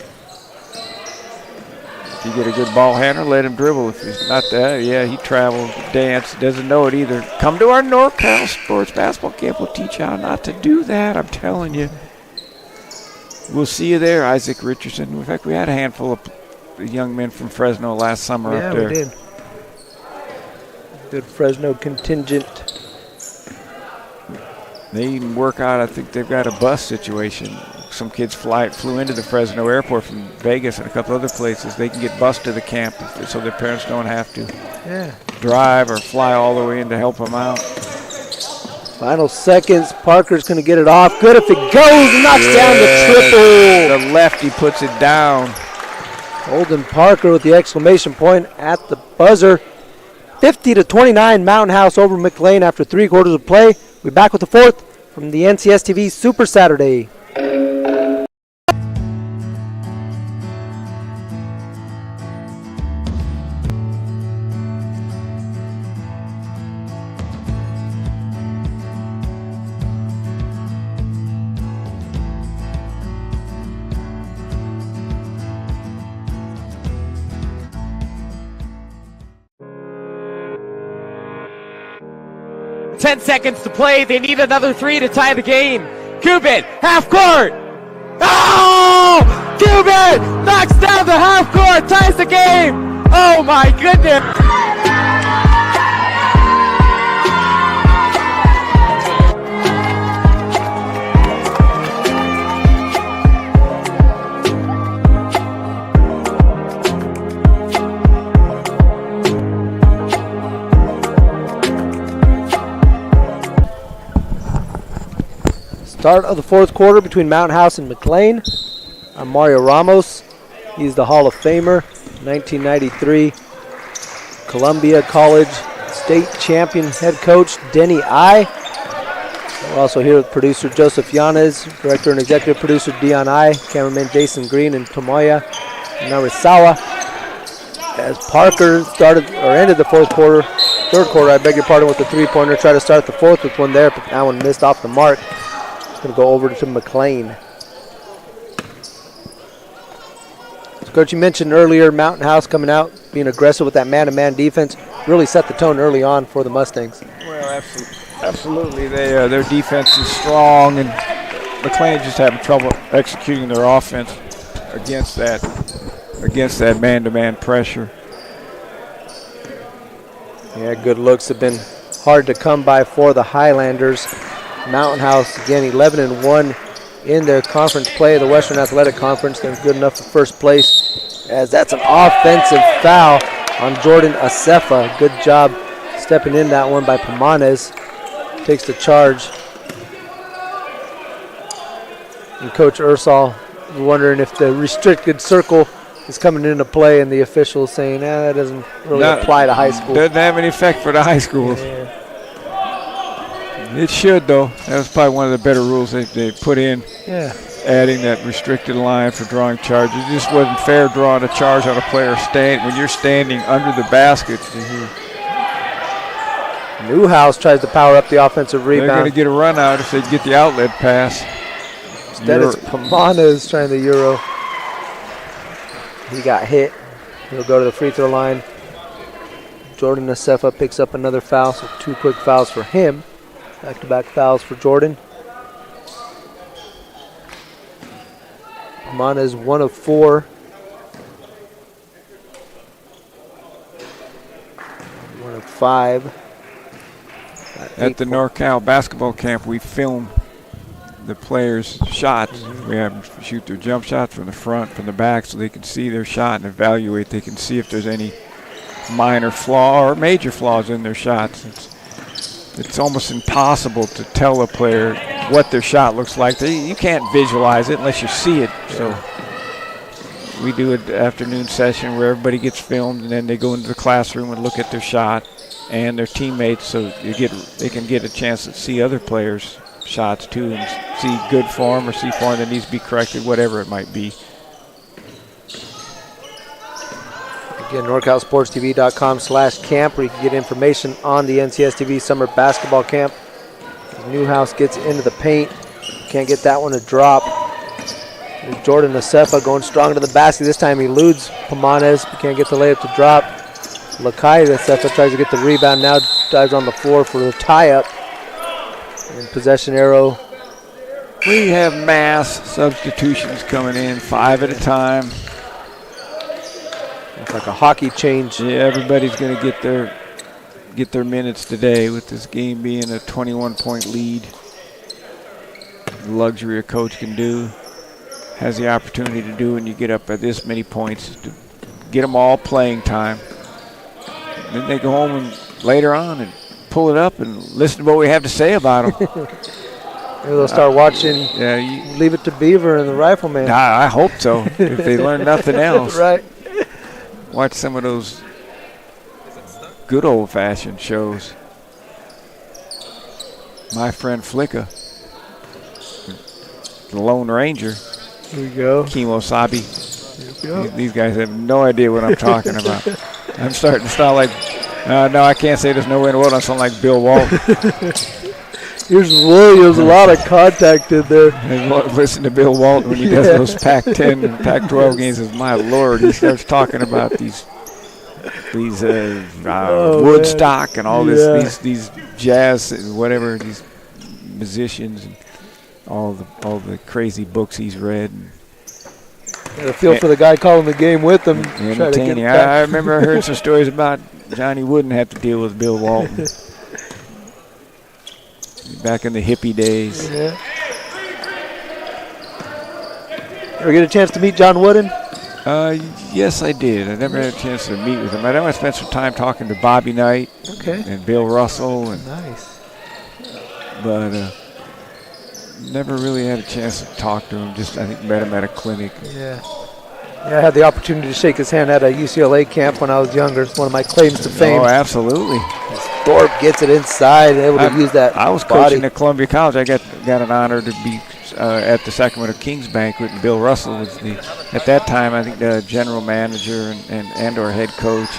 If you get a good ball handler, let him dribble. If he's not that, yeah, he travels, dance, doesn't know it either. Come to our NorCal Sports Basketball Camp. We'll teach you how not to do that, I'm telling you. We'll see you there, Isaac Richardson. In fact, we had a handful of young men from Fresno last summer up there. Yeah, we did. Good Fresno contingent. They even work out, I think they've got a bus situation. Some kids flew into the Fresno airport from Vegas and a couple other places. They can get bused to the camp so their parents don't have to drive or fly all the way in to help them out. Final seconds. Parker's going to get it off. Good if it goes. Knocks down the triple. The lefty puts it down. Holden Parker with the exclamation point at the buzzer. 50-29 Mountain House over McLane after 3 quarters of play. We're back with the fourth from the NCS TV Super Saturday. Ten seconds to play. They need another 3 to tie the game. Cuban, half court. Oh! Cuban knocks down the half court, ties the game. Oh my goodness. Start of the fourth quarter between Mountain House and McLane. I'm Mario Ramos. He's the Hall of Famer, 1993 Columbia College State Champion head coach Denny I. We're also here with producer Joseph Yanez, director and executive producer Dion I, cameraman Jason Green and Tomoya Narisawa. As Parker ended the third quarter, I beg your pardon, with the three-pointer. Tried to start the fourth with one there, but that one missed off the mark. It's going to go over to McLane. So Coach, you mentioned earlier Mountain House coming out, being aggressive with that man-to-man defense. Really set the tone early on for the Mustangs. Well, absolutely. Their defense is strong, and McLane just having trouble executing their offense against that man-to-man pressure. Yeah, good looks have been hard to come by for the Highlanders. Mountain House, again, 11-1 in their conference play, the Western Athletic Conference. They're good enough for first place, as that's an offensive foul on Jordan Asefa. Good job stepping in that one by Pomanes. Takes the charge. And Coach Ursall wondering if the restricted circle is coming into play, and the officials saying, that doesn't really apply to high school. Doesn't have any effect for the high schools. Yeah. It should, though. That was probably one of the better rules they put in. Yeah. Adding that restricted line for drawing charges. It just wasn't fair drawing a charge on a player when you're standing under the basket. Newhouse tries to power up the offensive rebound. They're going to get a run out if they get the outlet pass. Instead, it's Pomanes trying the Euro. He got hit. He'll go to the free throw line. Jordan Asefa picks up another foul, so 2 quick fouls for him. Back-to-back fouls for Jordan. Pomanes 1 of 4. 1 of 5. At the NorCal basketball camp, we film the players' shots. We have them shoot their jump shots from the front, from the back, so they can see their shot and evaluate. They can see if there's any minor flaw or major flaws in their shots. It's almost impossible to tell a player what their shot looks like. You can't visualize it unless you see it. So we do an afternoon session where everybody gets filmed, and then they go into the classroom and look at their shot and their teammates, so they can get a chance to see other players' shots too, and see good form or see form that needs to be corrected, whatever it might be. Again, NorCalSportsTV.com/camp, where you can get information on the NCSTV Summer Basketball Camp. Newhouse gets into the paint. Can't get that one to drop. There's Jordan Nasefa going strong to the basket. This time he eludes Pomanes, but can't get the layup to drop. Lakai Nasefa tries to get the rebound, now dives on the floor for the tie-up. And possession arrow. We have mass substitutions coming in, 5 at a time. It's like a hockey change. Yeah, everybody's going to get their minutes today, with this game being a 21-point lead. The luxury a coach can do, has the opportunity to do when you get up at this many points, to get them all playing time. Then they go home and later on and pull it up and listen to what we have to say about them. Maybe they'll start watching Leave It to Beaver and the Rifleman. I hope so, if they learn nothing else. Right. Watch some of those good old-fashioned shows. My Friend Flicka, The Lone Ranger. Here you go. Kimosabi. These guys have no idea what I'm talking about. I'm starting to sound like, no, I can't say there's no way in the world. I sound like Bill Walton. Here's Williams, a lot of contact in there. Listen to Bill Walton when he does those Pac-10 and Pac-12 games. My Lord, he starts talking about these Woodstock and all these jazz and whatever, these musicians and all the crazy books he's read. Got a feel for the guy calling the game with him. Entertaining. I remember I heard some stories about Johnny wouldn't have to deal with Bill Walton. Back in the hippie days. Yeah. Ever get a chance to meet John Wooden? Yes, I did. I never had a chance to meet with him. I know I spent some time talking to Bobby Knight and Bill Russell. Nice. But never really had a chance to talk to him. Just, I think, met him at a clinic. Yeah. Yeah, I had the opportunity to shake his hand at a UCLA camp when I was younger. It's one of my claims to fame. Oh, absolutely. Thorpe gets it inside, able to use that. I was coaching at Columbia College. I got an honor to be at the Sacramento Kings banquet, and Bill Russell was at that time, I think, the general manager and or head coach.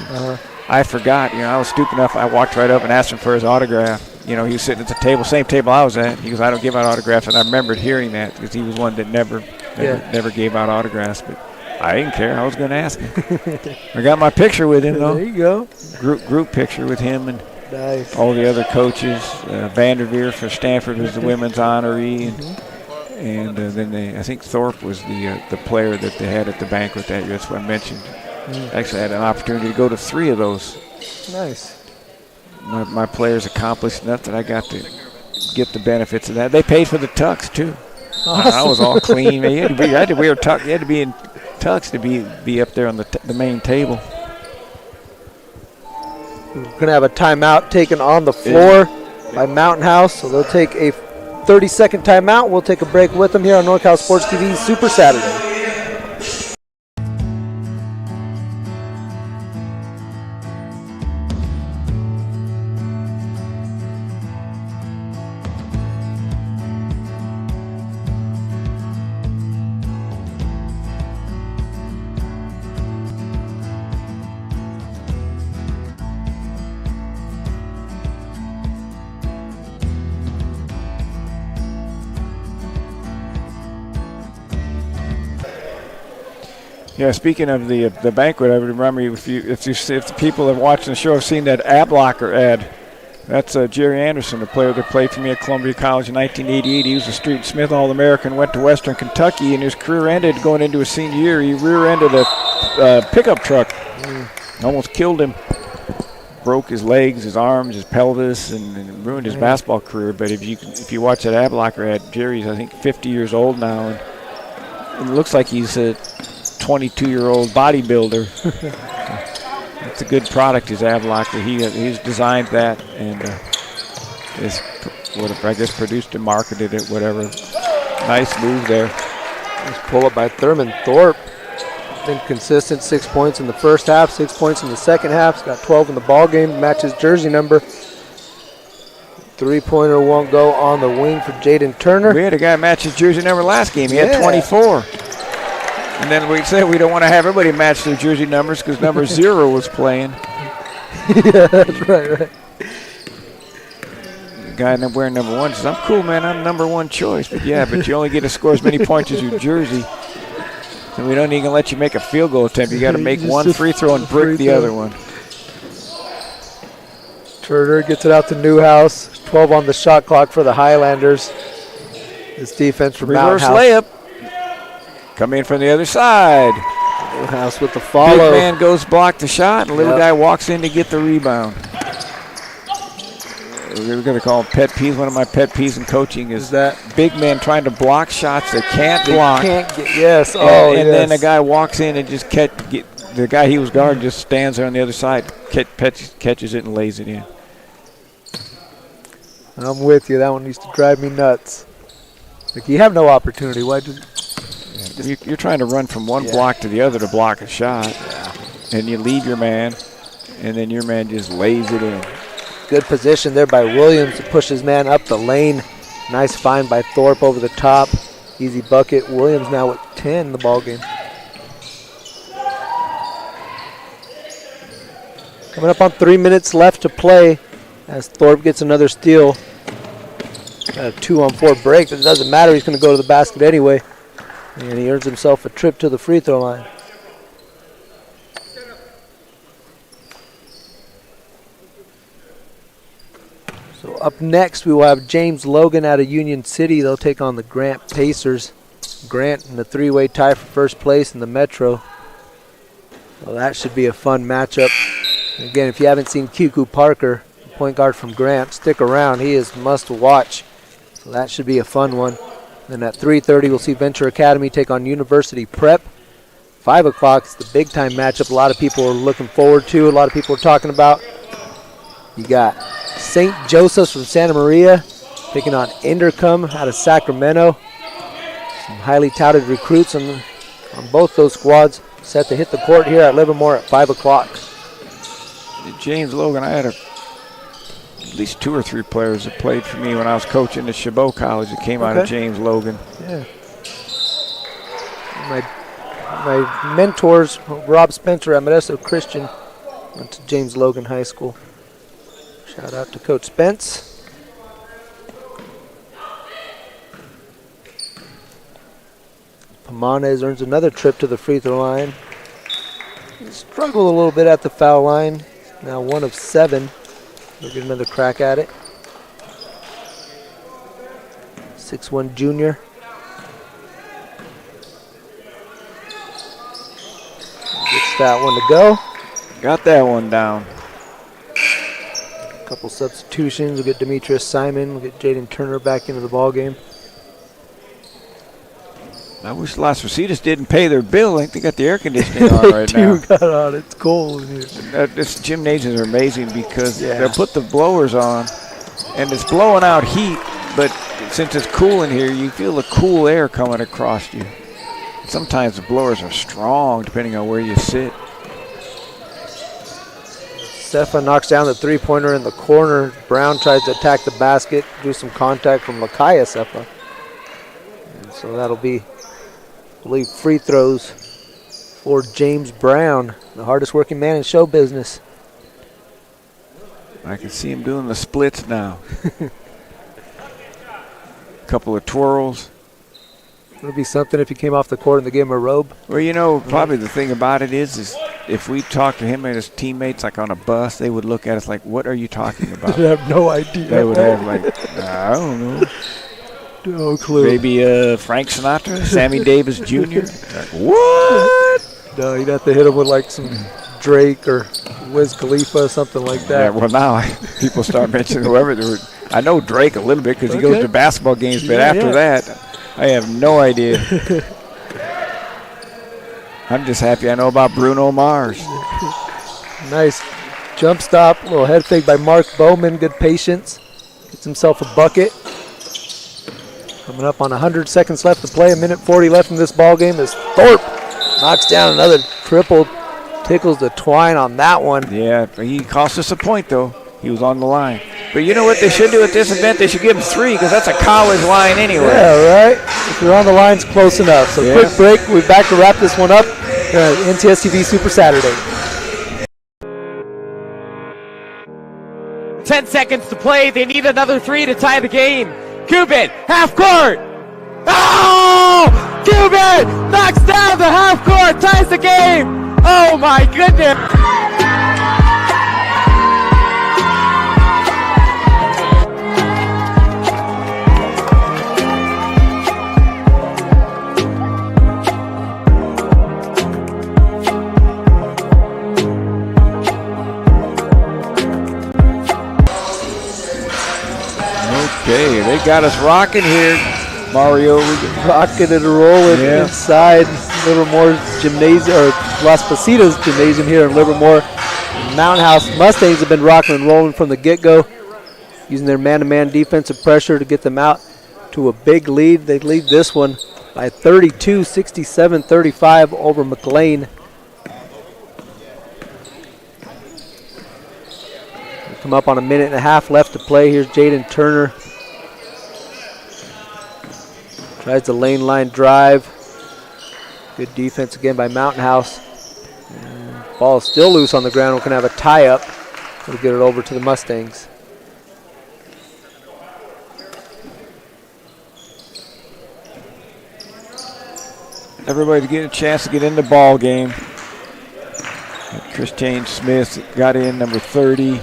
I forgot, I was stupid enough. I walked right up and asked him for his autograph. He was sitting at the table, same table I was at. He goes, "I don't give out autographs," and I remembered hearing that because he was one that never gave out autographs. But I didn't care. I was going to ask him. I got my picture with him, though. There you go. Group picture with him and nice. All the other coaches. Vanderveer for Stanford was the women's honoree, and then I think Thorpe was the player that they had at the banquet that year. That's what I mentioned. Actually, I had an opportunity to go to 3 of those. Nice. My players accomplished enough that I got to get the benefits of that. They paid for the tux too. Awesome. I was all clean. You had to be in tux to be up there on the main table. We're going to have a timeout taken on the floor by Mountain House, so they'll take a 30-second timeout. We'll take a break with them here on NorCal Sports TV Super Saturday. Yeah, speaking of the banquet, I would remember if the people that watched the show have seen that ad blocker ad That's Jerry Anderson, a player that played for me at Columbia College in 1988. He was a Street Smith All-American, went to Western Kentucky, and his career ended going into his senior year. He rear-ended a pickup truck. Almost killed him. Broke his legs, his arms, his pelvis, and ruined his basketball career. But if you watch that ad blocker ad, Jerry's, I think, 50 years old now, and it looks like he's a 22-year-old bodybuilder. It's a good product, his ad blocker. He's designed that and I guess produced and marketed it, whatever. Nice move there. Nice pull up by Thurman Thorpe. Been consistent, 6 points in the first half, 6 points in the second half. He's got 12 in the ball game, matches jersey number. Three-pointer won't go on the wing for Jaden Turner. We had a guy match his jersey number last game. He had 24. And then we said we don't want to have everybody match their jersey numbers because number 0 was playing. Yeah, that's right. The guy wearing number 1 says, I'm cool, man. I'm number 1 choice. But you only get to score as many points as your jersey. And we don't even let you make a field goal attempt. You got to make one free throw and brick the other one. Turner gets it out to Newhouse. 12 on the shot clock for the Highlanders. This defense from reverse Mountain layup. Come in from the other side. Newhouse with the follow. Big man goes block the shot, and little guy walks in to get the rebound. We're going to call them pet peeves. One of my pet peeves in coaching is that big men trying to block shots they can't block. Yes. And then a guy walks in and just the guy he was guarding just stands there on the other side, catches it and lays it in. I'm with you. That one used to drive me nuts. Like, you have no opportunity. Why you're trying to run from one block to the other to block a shot, and you leave your man, and then your man just lays it in. Good position there by Williams to push his man up the lane. Nice find by Thorpe over the top. Easy bucket. Williams now with 10 in the ball game. Coming up on 3 minutes left to play as Thorpe gets another steal. Got a 2-on-4 break, but it doesn't matter. He's going to go to the basket anyway. And he earns himself a trip to the free throw line. So up next, we will have James Logan out of Union City. They'll take on the Grant Pacers. Grant in the three-way tie for first place in the Metro. Well, that should be a fun matchup. Again, if you haven't seen Kiku Parker, the point guard from Grant, stick around. He is must watch. So that should be a fun one. Then at 3:30, we'll see Venture Academy take on University Prep. 5 o'clock is the big-time matchup a lot of people are looking forward to, a lot of people are talking about. You got St. Joseph's from Santa Maria taking on Indercom out of Sacramento. Some highly touted recruits on both those squads set to hit the court here at Livermore at 5 o'clock. James Logan, I had at least 2 or 3 players that played for me when I was coaching at Chabot College that came out of James Logan. Yeah. My mentors, Rob Spencer at Modesto Christian, went to James Logan High School. Shout out to Coach Spence. Pamanez earns another trip to the free throw line. He struggled a little bit at the foul line. Now 1 of 7. He'll get another crack at it. 6'1" junior. Gets that one to go. Got that one down. Couple substitutions. We'll get Demetrius Simon. We'll get Jaden Turner back into the ball game. I wish Las Rositas didn't pay their bill. I think they got the air conditioning on right now. Got on. It's cold in here. This gymnasiums are amazing because they'll put the blowers on, and it's blowing out heat, but since it's cool in here, you feel the cool air coming across you. Sometimes the blowers are strong depending on where you sit. Sefa knocks down the three-pointer in the corner. Brown tries to attack the basket, do some contact from Lakaya Sefa. And so that'll be, I believe, free throws for James Brown, the hardest working man in show business. I can see him doing the splits now. Couple of twirls. It'll be something if he came off the court and they gave him a robe. Well, you know, probably the thing about it is if we talked to him and his teammates like on a bus, they would look at us like, "What are you talking about?" They have no idea. They would have like, I don't know. No clue. Maybe Frank Sinatra, Sammy Davis Jr. Like, what? No, you'd have to hit him with like some Drake or Wiz Khalifa or something like that. Yeah, well, now people start mentioning whoever. I know Drake a little bit because he goes to basketball games, but after that, I have no idea. I'm just happy I know about Bruno Mars. Nice jump stop, little head fake by Mark Bowman. Good patience. Gets himself a bucket. Coming up on 100 seconds left to play. 1:40 left in this ball game as Thorpe knocks down another triple. Tickles the twine on that one. Yeah, he cost us a point, though. He was on the line. But you know what they should do at this event? They should give him 3 because that's a college line anyway. Yeah, right? If you're on the lines, close enough. So quick break. We're back to wrap this one up here at NCS TV Super Saturday. 10 seconds to play. They need another 3 to tie the game. Cuban, half court. Oh! Cuban knocks down the half court, ties the game. Oh my goodness. Okay, they got us rocking here, Mario. We get rocking and rolling inside Livermore Gymnasium, or Las Positas Gymnasium here in Livermore. Mountain House Mustangs have been rocking and rolling from the get-go, using their man-to-man defensive pressure to get them out to a big lead. They lead this one by 32, 67-35 over McLane. Come up on 1.5 minutes left to play. Here's Jaden Turner. Tries the lane line drive. Good defense again by Mountain House. And ball is still loose on the ground. We're going to have a tie-up. We'll get it over to the Mustangs. everybody getting a chance to get in the ball game. Chris James Smith got in, number 30.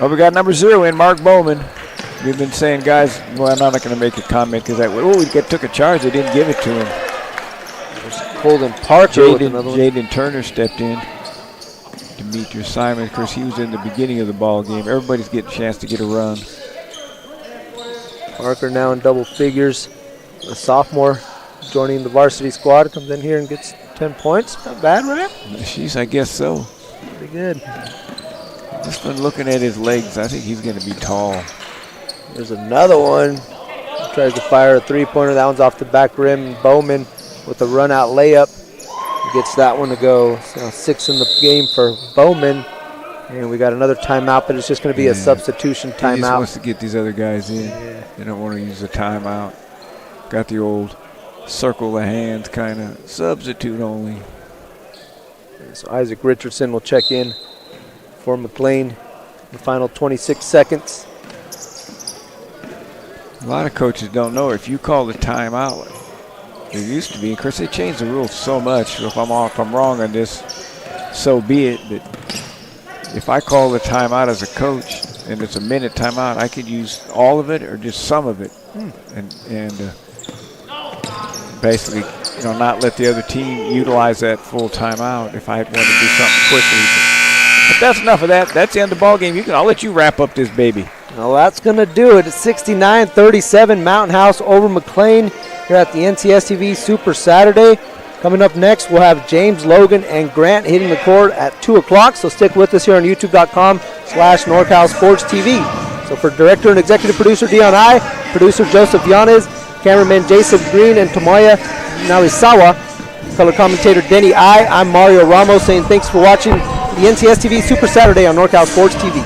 Oh, we got number 0 in, Mark Bowman. We've been saying, guys, well, I'm not going to make a comment because we took a charge. They didn't give it to him. Colden Parker Jaden Turner stepped in. Demetrius Simon, of course, he was in the beginning of the ball game. Everybody's getting a chance to get a run. Parker now in double figures. A sophomore joining the varsity squad, comes in here and gets 10 points. Not bad, right? Jeez, I guess so. Pretty good. Just been looking at his legs. I think he's going to be tall. There's another one. He tries to fire a three-pointer. That one's off the back rim. Bowman with a run-out layup. He gets that one to go. So 6 in the game for Bowman. And we got another timeout, but it's just going to be a substitution timeout. He just wants to get these other guys in. Yeah. They don't want to use a timeout. Got the old circle the hands kind of substitute only. So Isaac Richardson will check in for McLane. The final 26 seconds. A lot of coaches don't know if you call the timeout. There used to be, of course, they changed the rules so much. So if I'm wrong on this, so be it. But if I call the timeout as a coach and it's a minute timeout, I could use all of it or just some of it, and basically, not let the other team utilize that full timeout if I want to do something quickly. But that's enough of that. That's the end of the ball game. I'll let you wrap up this baby. Well, that's going to do it. It's 69-37 Mountain House over McLane here at the NCS TV Super Saturday. Coming up next, we'll have James, Logan, and Grant hitting the court at 2 o'clock. So stick with us here on youtube.com/NorCal Sports TV. So for director and executive producer Dion I, producer Joseph Yanez, cameraman Jason Green, and Tomoya Narisawa, color commentator Denny I, I'm Mario Ramos saying thanks for watching the NCS TV Super Saturday on NorCal Sports TV.